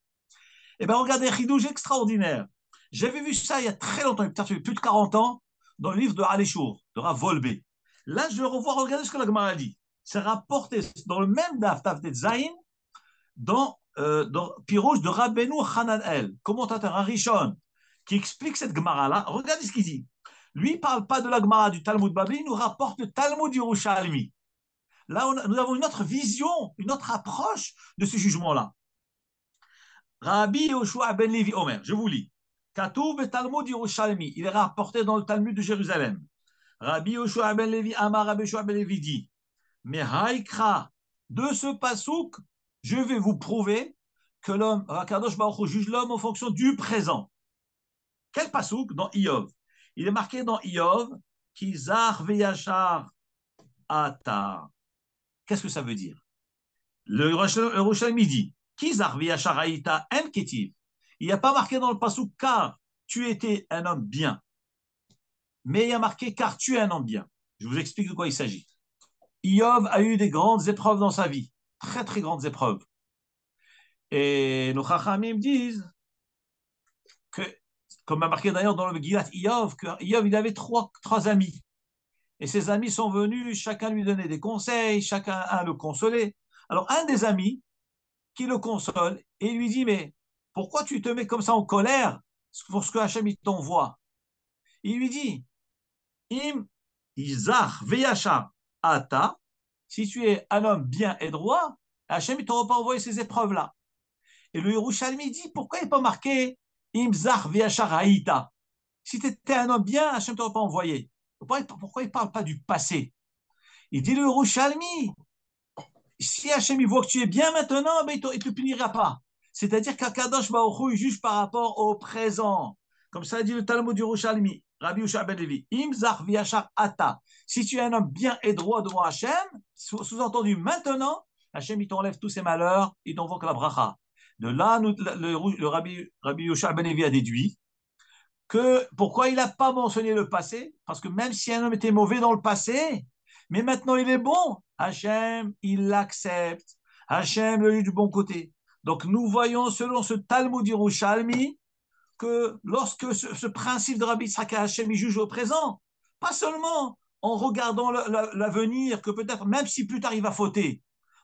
Eh bien, regardez, Chidouj extraordinaire. J'avais vu ça il y a très longtemps, peut-être plus de 40 ans, dans le livre de Aléchour, de Rav Volbe. Là, je le revois, regardez ce que la Gemara dit. C'est rapporté dans le même Daf de Zayin, dans Pirouge de Rabbeinu Hananel, commentateur Arishon, qui explique cette Gemara-là. Regardez ce qu'il dit. Lui, il ne parle pas de la Gemara du Talmud Babli, il nous rapporte le Talmud Yerushalmi. Là, nous avons une autre vision, une autre approche de ce jugement-là. Rabbi Yoshua ben Levi Omer, je vous lis. Katouv Talmud Yerushalmi, il est rapporté dans le Talmud de Jérusalem. Rabbi Yoshua ben Levi Amar Rabbi Yoshua ben Levi dit, mais haïkra, de ce pasouk, je vais vous prouver que l'homme, Kadosh Baruch Hu, juge l'homme en fonction du présent. Quel pasouk? Dans Iyov. Il est marqué dans Iyov, Kizar veyachar ata. Qu'est-ce que ça veut dire? Le Yerushalmi dit, Kizar veyachar aita en ketiv. Il n'y a pas marqué dans le pasouk car tu étais un homme bien. Mais il y a marqué car tu es un homme bien. Je vous explique de quoi il s'agit. Iyov a eu des grandes épreuves dans sa vie. Très, très grandes épreuves. Et nos Chachamim disent que, comme a marqué d'ailleurs dans le Megillat Iyov, que Iyov, il avait trois amis. Et ses amis sont venus, chacun lui donnait des conseils, chacun le consolait. Alors, un des amis qui le console et lui dit, mais pourquoi tu te mets comme ça en colère pour ce que Hachem t'envoie? Il lui dit, Im Izar Veyachar Ata, si tu es un homme bien et droit, Hachem ne t'aura pas envoyé ces épreuves-là. Et le Yerushalmi dit, pourquoi il n'est pas marqué Imzar Veyachar Haïta? Si tu étais un homme bien, Hachem ne t'aura pas envoyé. Pourquoi il ne parle pas du passé? Il dit le Yerushalmi, si Hachem il voit que tu es bien maintenant, ben, il ne te punira pas. C'est-à-dire qu'Akadosh Baruch Hu, il juge par rapport au présent. Comme ça dit le Talmud du Yerushalmi, Rabbi Yoshua ben Levi, Imzar Veyachar Ata. Si tu es un homme bien et droit devant Hachem, sous-entendu maintenant, Hachem il t'enlève tous ses malheurs, il t'envoie que la bracha. De là, le Rabbi Yoshua ben Levi a déduit que pourquoi il n'a pas mentionné le passé? Parce que même si un homme était mauvais dans le passé, mais maintenant il est bon, Hachem, il l'accepte. Hachem le lit du bon côté. Donc nous voyons selon ce Talmud Yerushalmi que lorsque ce principe de Rabbi Yitzhak Hachem il juge au présent, pas seulement en regardant l'avenir, que peut-être même si plus tard il va fauter,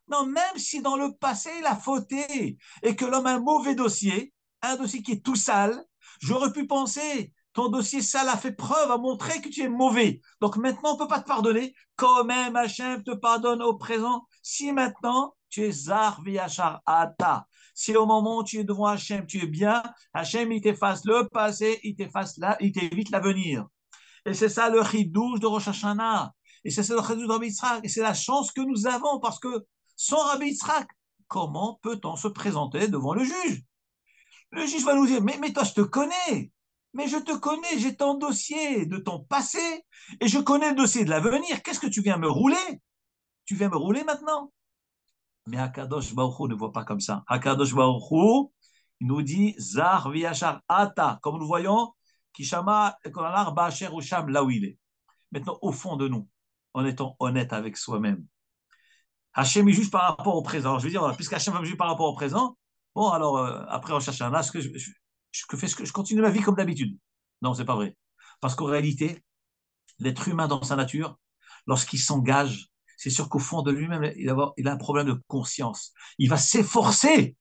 non, même si dans le passé il a fauté et que l'homme a un mauvais dossier, un dossier qui est tout sale, j'aurais pu penser, ton dossier sale a fait preuve, a montré que tu es mauvais. Donc maintenant, on ne peut pas te pardonner. Quand même, Hachem te pardonne au présent. Si maintenant, tu es Zar Veyachar Ata. Si au moment où tu es devant Hachem, tu es bien, Hachem, il t'efface le passé, il t'évite l'avenir. Et c'est ça le chidouche de Rosh Hashanah. Et c'est ça le chidouche de Rabbi Yitzhak. Et c'est la chance que nous avons parce que sans Rabbi Yitzhak, comment peut-on se présenter devant le juge? Le juge va nous dire, mais toi, je te connais. Mais je te connais, j'ai ton dossier de ton passé et je connais le dossier de l'avenir. Qu'est-ce que tu viens me rouler? Tu viens me rouler maintenant? Mais Hakadosh Baruch Hu ne voit pas comme ça. Hakadosh Baruch Hu, il nous dit, Zar Viachar Ata, comme nous voyons, Kishama Kolanar Ba'asher Usham, là où il est. Maintenant, au fond de nous, en étant honnête avec soi-même. Hachem, il juge par rapport au présent. Alors, je veux dire, puisque Hachem va me juger par rapport au présent, bon, alors, après, on cherche un là, je continue ma vie comme d'habitude. Non, c'est pas vrai. Parce qu'en réalité, l'être humain dans sa nature, lorsqu'il s'engage, c'est sûr qu'au fond de lui-même, il a un problème de conscience. Il va s'efforcer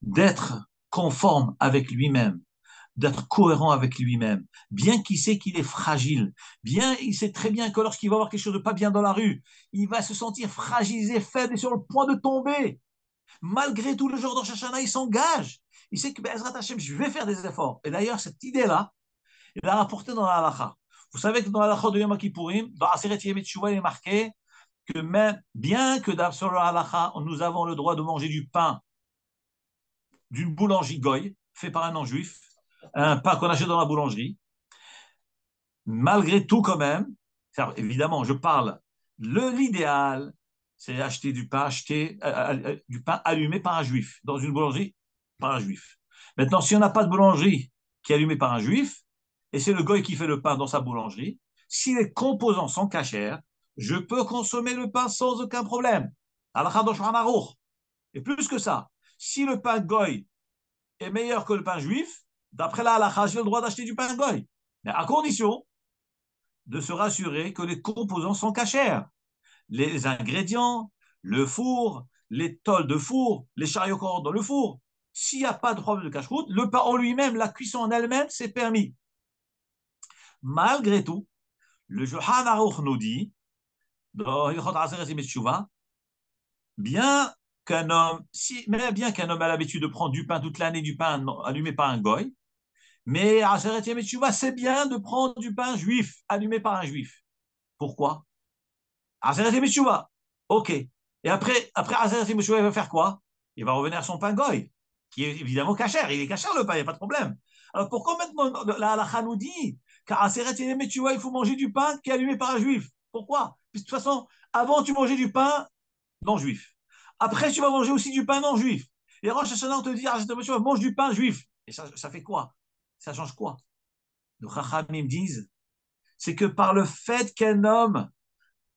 d'être conforme avec lui-même, d'être cohérent avec lui-même, bien qu'il sait qu'il est fragile, bien il sait très bien que lorsqu'il va voir quelque chose de pas bien dans la rue, il va se sentir fragilisé, faible et sur le point de tomber. Malgré tout, le jour de Shashana, il s'engage. Il sait que Ezrat Hashem, je vais faire des efforts. Et d'ailleurs, cette idée-là, il l'a rapportée dans la halakha. Vous savez que dans la halakha de Yom Kippourim, dans Aseret Yom Teshuvah, il est marqué que même, bien que sur la halakha, nous avons le droit de manger du pain d'une boulangerie goy, fait par un non-juif, un pain qu'on achète dans la boulangerie, malgré tout quand même, évidemment, je parle, l'idéal, c'est acheter du pain allumé par un juif, dans une boulangerie, par un juif. Maintenant, si on n'a pas de boulangerie qui est allumé par un juif, et c'est le goy qui fait le pain dans sa boulangerie, si les composants sont cachers, je peux consommer le pain sans aucun problème. Et plus que ça, si le pain goy est meilleur que le pain juif, d'après la halakha, j'ai le droit d'acheter du pain goy. Mais à condition de se rassurer que les composants sont cachers. Les ingrédients, le four, les tôles de four, les chariots qu'on rentre dans le four. S'il n'y a pas de problème de cache-route, le pain en lui-même, la cuisson en elle-même, c'est permis. Malgré tout, le Shulchan Aruch nous dit, dans Hilchot Aseret Yemet Teshuvah, bien qu'un homme, mais bien qu'un homme a l'habitude de prendre du pain toute l'année, du pain allumé par un goy, mais Aseret Yemet Teshuvah, c'est bien de prendre du pain juif, allumé par un juif. Pourquoi? Aseret Yemet Teshuvah. Ok. Et après Aseret Yemet Teshuvah, il va faire quoi? Il va revenir à son pain goy, qui est évidemment cachère. Il est cachère le pain, il n'y a pas de problème. Alors pourquoi maintenant la halakha nous dit qu'à Aseret Yemet Teshuvah, il faut manger du pain qui est allumé par un juif? Pourquoi? Parce que de toute façon, avant, tu mangeais du pain non juif. Après, tu vas manger aussi du pain non juif. Et Rosh Hashanah, on te dit, Aseret Yemet Teshuvah, mange du pain juif. Et ça fait quoi? Ça change quoi? Les Chachamim disent, c'est que par le fait qu'un homme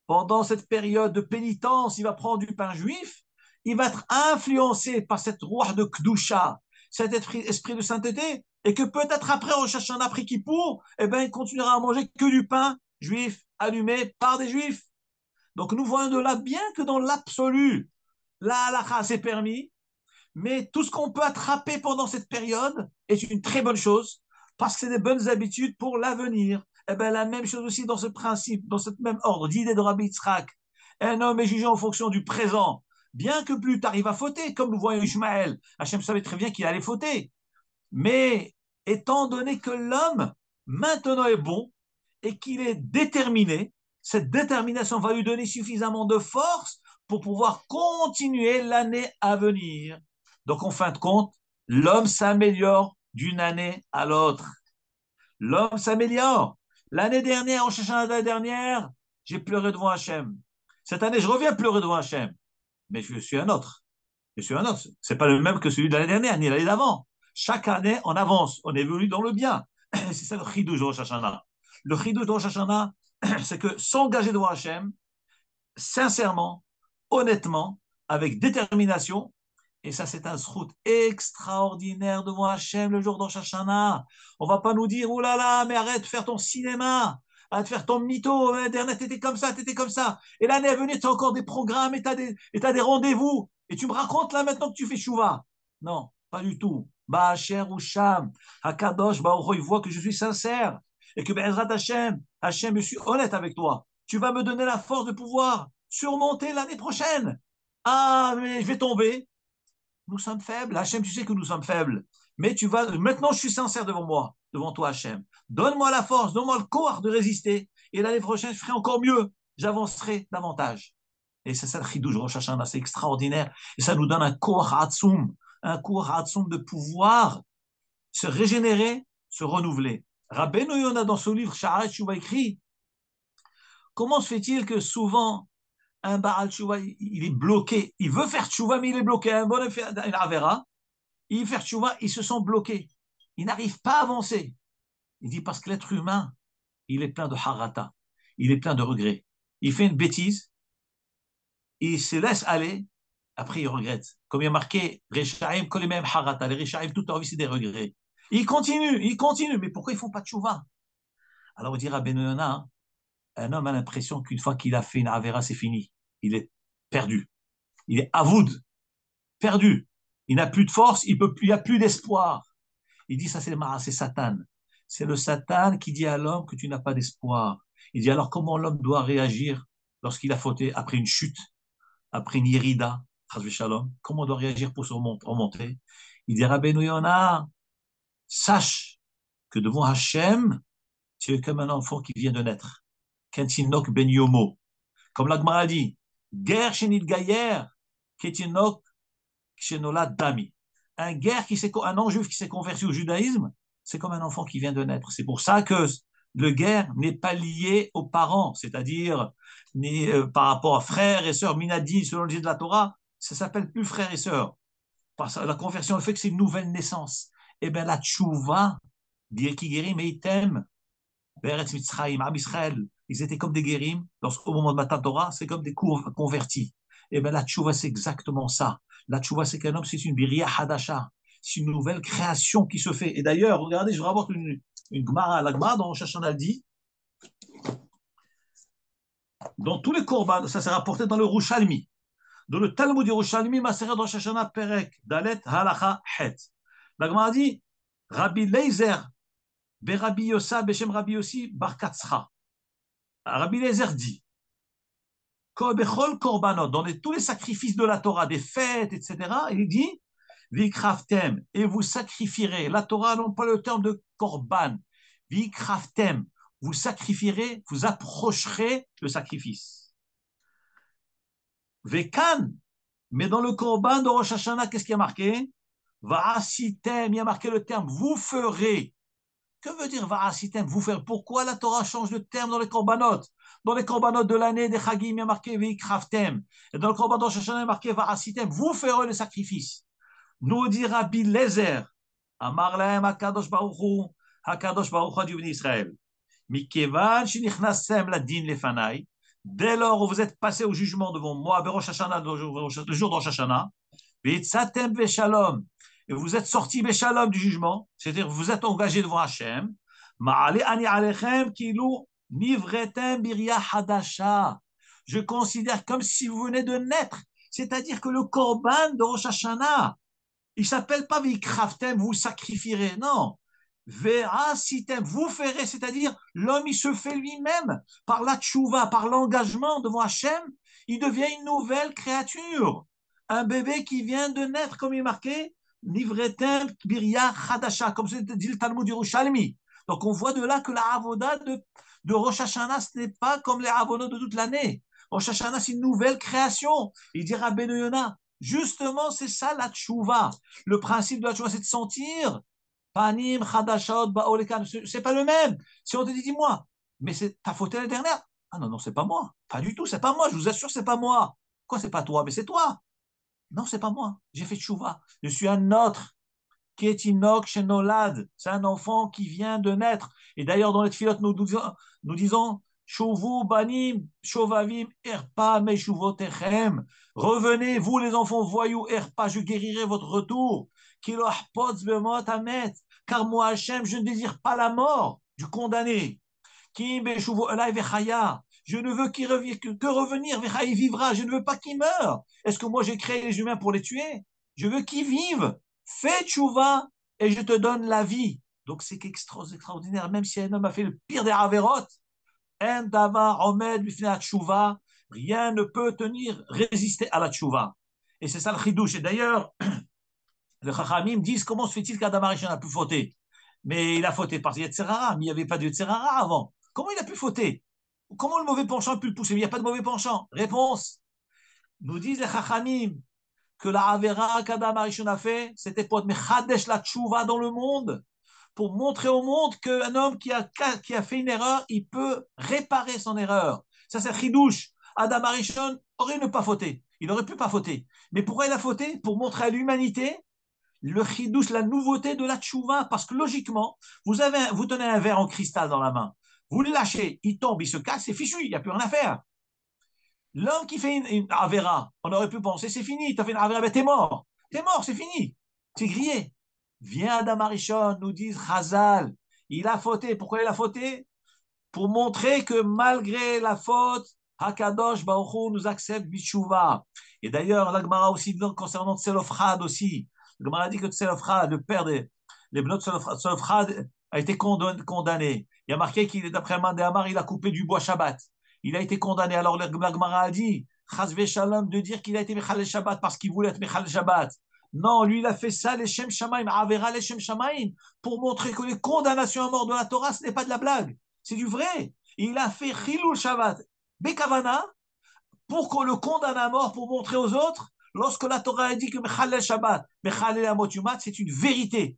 pendant cette période de pénitence, il va prendre du pain juif, il va être influencé par cette roi de Kdusha, cet esprit de sainteté, et que peut-être après, en cherchant un après Kippour, eh ben, il continuera à manger que du pain juif allumé par des juifs. Donc nous voyons de là, bien que dans l'absolu, la halakha c'est permis, mais tout ce qu'on peut attraper pendant cette période est une très bonne chose, parce que c'est des bonnes habitudes pour l'avenir. Eh bien, la même chose aussi dans ce principe, dans ce même ordre d'idée de Rabbi Yitzhak. Un homme est jugé en fonction du présent, bien que plus tard il va fauter, comme nous voyons Ishmaël. Hachem savait très bien qu'il allait fauter. Mais étant donné que l'homme maintenant est bon et qu'il est déterminé, cette détermination va lui donner suffisamment de force pour pouvoir continuer l'année à venir. Donc, en fin de compte, l'homme s'améliore d'une année à l'autre. L'homme s'améliore. L'année dernière, en cherchant l'année dernière, j'ai pleuré devant Hachem. Cette année, je reviens pleurer devant Hachem. Mais je suis un autre. Je suis un autre. C'est pas le même que celui de l'année dernière, ni l'année d'avant. Chaque année, on avance. On évolue dans le bien. C'est ça le chidouj de Rosh Hashanah. Le chidouj de Rosh Hashanah, c'est que s'engager devant Hachem, sincèrement, honnêtement, avec détermination. Et ça, c'est un zrout extraordinaire devant Hachem le jour d'Rosh Hashanah. On va pas nous dire, oh là là, mais arrête de faire ton cinéma, arrête de faire ton mytho, Internet, t'étais comme ça, t'étais comme ça. Et l'année à venir, tu as encore des programmes et tu as des rendez-vous. Et tu me racontes là maintenant que tu fais chouva. Non, pas du tout. Ba'asher ou Sham, Hakadosh, il voit que je suis sincère. Et que Be'ezrat Hachem, Hachem, je suis honnête avec toi. Tu vas me donner la force de pouvoir surmonter l'année prochaine. Ah, mais je vais tomber. Nous sommes faibles. Hachem, tu sais que nous sommes faibles. Mais tu vas. Maintenant, je suis sincère devant moi, devant toi, Hachem. Donne-moi la force, donne-moi le corps de résister. Et l'année prochaine, je ferai encore mieux. J'avancerai davantage. Et c'est ça le chidouj Rosh Hashanah, c'est extraordinaire. Et ça nous donne un corps hatsum de pouvoir se régénérer, se renouveler. Rabbeinu Yonah, dans son livre Sha'aret Shuvah, écrit comment se fait-il que souvent un Baal Tchouva, il est bloqué. Il veut faire Tchouva, mais il est bloqué. Un bon il Avera, il fait Tchouva, il se sent bloqué. Il n'arrive pas à avancer. Il dit parce que l'être humain, il est plein de harata. Il est plein de regrets. Il fait une bêtise, il se laisse aller, après il regrette. Comme il y a marqué, Rechaim, Kolimem harata. Les Rechaim, toute leur vie, c'est des regrets. Il continue. Mais pourquoi ils ne font pas de Tchouva? Alors on dira Ben Yonah, un homme a l'impression qu'une fois qu'il a fait une Avera, c'est fini. Il est perdu. Il est avoud, perdu. Il n'a plus de force, il n'y a plus d'espoir. Il dit ça, c'est Satan. C'est le Satan qui dit à l'homme que tu n'as pas d'espoir. Il dit alors comment l'homme doit réagir lorsqu'il a fauté après une chute, après une irida, comment on doit réagir pour se remonter. Il dit Rabbeinu Yonah, sache que devant Hachem, tu es comme un enfant qui vient de naître. Kentinok ben yomo. Comme l'Agmara dit, guerre chenit gayer, ketinok shenola dami. Un non-juif qui s'est converti au judaïsme, c'est comme un enfant qui vient de naître. C'est pour ça que le guerre n'est pas lié aux parents, c'est-à-dire ni par rapport à frères et sœurs, minadi, selon le dit de la Torah, ça s'appelle plus frères et sœurs. Parce que la conversion, le fait que c'est une nouvelle naissance. Eh bien, la tchouva, Qui guérit, mais ils t'aiment. Beretz Mitzrayim, Am Israël, ils étaient comme des guérims. Au moment de Matan Torah, c'est comme des convertis. Et bien la tchouva, c'est exactement ça. La tchouva, c'est qu'un homme, c'est une biria hadasha. C'est une nouvelle création qui se fait. Et d'ailleurs, regardez, je rapporte une Gemara, la Gemara dans Rosh Hashanah dit, dans tous les korban, ça s'est rapporté dans le Rouchalmi. Dans le Talmud du Rouchalmi, Maseret Rosh Hashanah Perek, Dalet, Halacha, Het. La Gemara dit, Rabbi Leizer, Rabbi Yossa, Beshem Rabbi Yossi, Bar Katzra. Rabbi Leizer dit, dans tous les sacrifices de la Torah, des fêtes, etc., il dit, Vikraftem, et vous sacrifierez. La Torah n'a pas le terme de korban. Vikraftem, vous sacrifierez, vous approcherez le sacrifice. Vekan, mais dans le korban de Rosh Hashanah, qu'est-ce qui a marqué? Va'asitem, il y a marqué le terme, vous ferez. Que veut dire va'asitem, vous ferez? Pourquoi la Torah change de terme dans les korbanot? Dans les korbanot de l'année des Chagim, il y a marqué Vikraftem. Et dans le korban de Rosh Hashanah, il y a marqué va'asitem, vous ferez le sacrifice. Nous dit Rabbi Lezer, Amar lahem HaKadosh Baruch Hu, HaKadosh Baruch Hu a dit Israël, Mikevan shenichnassem ladin lefanai, dès lors où vous êtes passé au jugement devant moi, Berosh Hashanah, le jour de Rosh Hashanah, Veitzatem veshalom, et vous êtes sortis veshalom du jugement, c'est-à-dire vous êtes engagés devant Hachem, Ma'ale ani alechem kilu nivretem biria hadasha, je considère comme si vous venez de naître, c'est-à-dire que le korban de Rosh Hashanah, il ne s'appelle pas Vikraftem, vous sacrifierez. Non. Ve'asitem, vous ferez, c'est-à-dire l'homme, il se fait lui-même par la tchouva, par l'engagement devant Hachem, il devient une nouvelle créature. Un bébé qui vient de naître, comme il est marqué, Nivretem Birya Hadasha, comme c'est dit le Talmud du Yerushalmi. Donc on voit de là que la avoda de Rosh Hashanah, ce n'est pas comme les avodas de toute l'année. Rosh Hashanah, c'est une nouvelle création. Il dira Ben Yonah, justement, c'est ça la tchouva. Le principe de la tchouva, c'est de sentir. Panim, Hadashot, Baolekan. C'est pas le même. Si on te dit, dis-moi, mais c'est ta faute l'année dernière. Ah non, non, c'est pas moi. Pas du tout, c'est pas moi. Je vous assure, c'est pas moi. Quoi, c'est pas toi? Mais c'est toi. Non, c'est pas moi. J'ai fait tchouva. Je suis un autre qui est Inok Shenolad. C'est un enfant qui vient de naître. Et d'ailleurs, dans les tfilotes, nous disons Shuvu banim, shovavim, erpa, meshuvotechem. Revenez, vous les enfants voyous, erpa, je guérirai votre retour. Kilo ahpotz bemot amet. Car moi, Hachem, je ne désire pas la mort du condamné. Ki beshuvo elai vechaya. Je ne veux qu'il que revenir, vechaya vivra. Je ne veux pas qu'il meure. Est-ce que moi j'ai créé les humains pour les tuer? Je veux qu'ils vivent. Fais tchouva et je te donne la vie. Donc c'est extraordinaire. Même si un homme a fait le pire des avérotes, en davar omed bifnei tchouva, rien ne peut résister à la tchouva. Et c'est ça le chidouche. Et d'ailleurs, les chachamim disent comment se fait-il qu'Adam Arishon a pu fauter? Mais il a fauté par Yetzerara, mais il n'y avait pas de Yetzerara avant. Comment il a pu fauter? Comment le mauvais penchant a pu le pousser? Il n'y a pas de mauvais penchant. Réponse. Nous disent les chachamim que la Avera qu'Adam Arishon a fait, c'était pour être mechadesh la tchouva dans le monde, pour montrer au monde qu'un homme qui a fait une erreur, il peut réparer son erreur. Ça, c'est chidouche. Adam Arishon aurait ne pas fauté. Il n'aurait pu pas fauter. Mais pourquoi il a fauté? Pour montrer à l'humanité le chidouche, la nouveauté de la tchouva. Parce que logiquement, vous tenez un verre en cristal dans la main. Vous le lâchez, il tombe, il se casse, c'est fichu, il n'y a plus rien à faire. L'homme qui fait une Avera, on aurait pu penser, c'est fini, tu as fait une Avera, ben t'es mort, c'est fini, c'est grillé. Viens Adam Arishon, nous dit Chazal, il a fauté. Pourquoi il a fauté? Pour montrer que malgré la faute, Hakadosh Baruch Hu nous accepte Bishuva. Et d'ailleurs, la Gemara aussi, concernant Tselofrad aussi, la Gemara dit que Tselofrad, le père des Bnot Tselofrad, a été condamné. Il y a marqué qu'il, d'après Mandé Amar, il a coupé du bois Shabbat. Il a été condamné. Alors la Gemara a dit, Chazve Shalom, de dire qu'il a été Mechal Shabbat parce qu'il voulait être Mechal Shabbat. Non, lui, il a fait ça, les Shem Shamaim, Avera les Shem Shamaim, pour montrer que les condamnations à mort de la Torah, ce n'est pas de la blague. C'est du vrai. Il a fait Chilul Shabbat, Bekavana, pour qu'on le condamne à mort, pour montrer aux autres, lorsque la Torah a dit que Mechalel Shabbat, Mechalel Amot Yumat, c'est une vérité.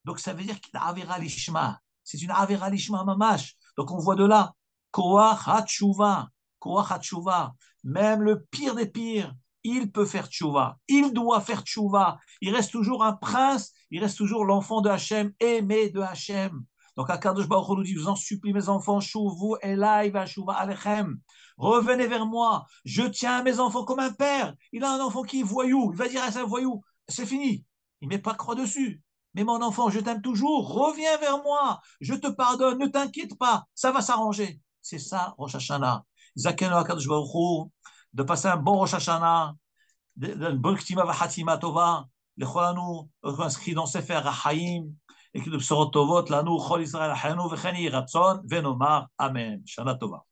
Donc ça veut dire qu'il a Avera Lishma. C'est une Avera Lishma Mamash. Donc on voit de là, Koach HaTshuva, Koach HaTshuva, même le pire des pires, il peut faire tchouva, il doit faire tchouva. Il reste toujours un prince, il reste toujours l'enfant de Hachem, aimé de Hachem. Donc, Akadosh Baruch Hu nous dit, je vous en supplie, mes enfants, chouvu elai va chouva alechem. Revenez vers moi. Je tiens à mes enfants comme un père. Il a un enfant qui est voyou. Il va dire à un voyou, c'est fini. Il ne met pas de croix dessus. Mais mon enfant, je t'aime toujours. Reviens vers moi. Je te pardonne. Ne t'inquiète pas. Ça va s'arranger. C'est ça, Rosh Hashanah. Zakenu Akadosh Baruch Hu, de passer un bon Rosh Hashanah, une bonne Ktima Vahatima Tova, les Cholanu, inscrit dans Sefer Haïm, et que de Psorot Tovot, Lanu, Chol Israël, Hanu, Vecheni, Ratson, Venomar, Amen. Shana Tova.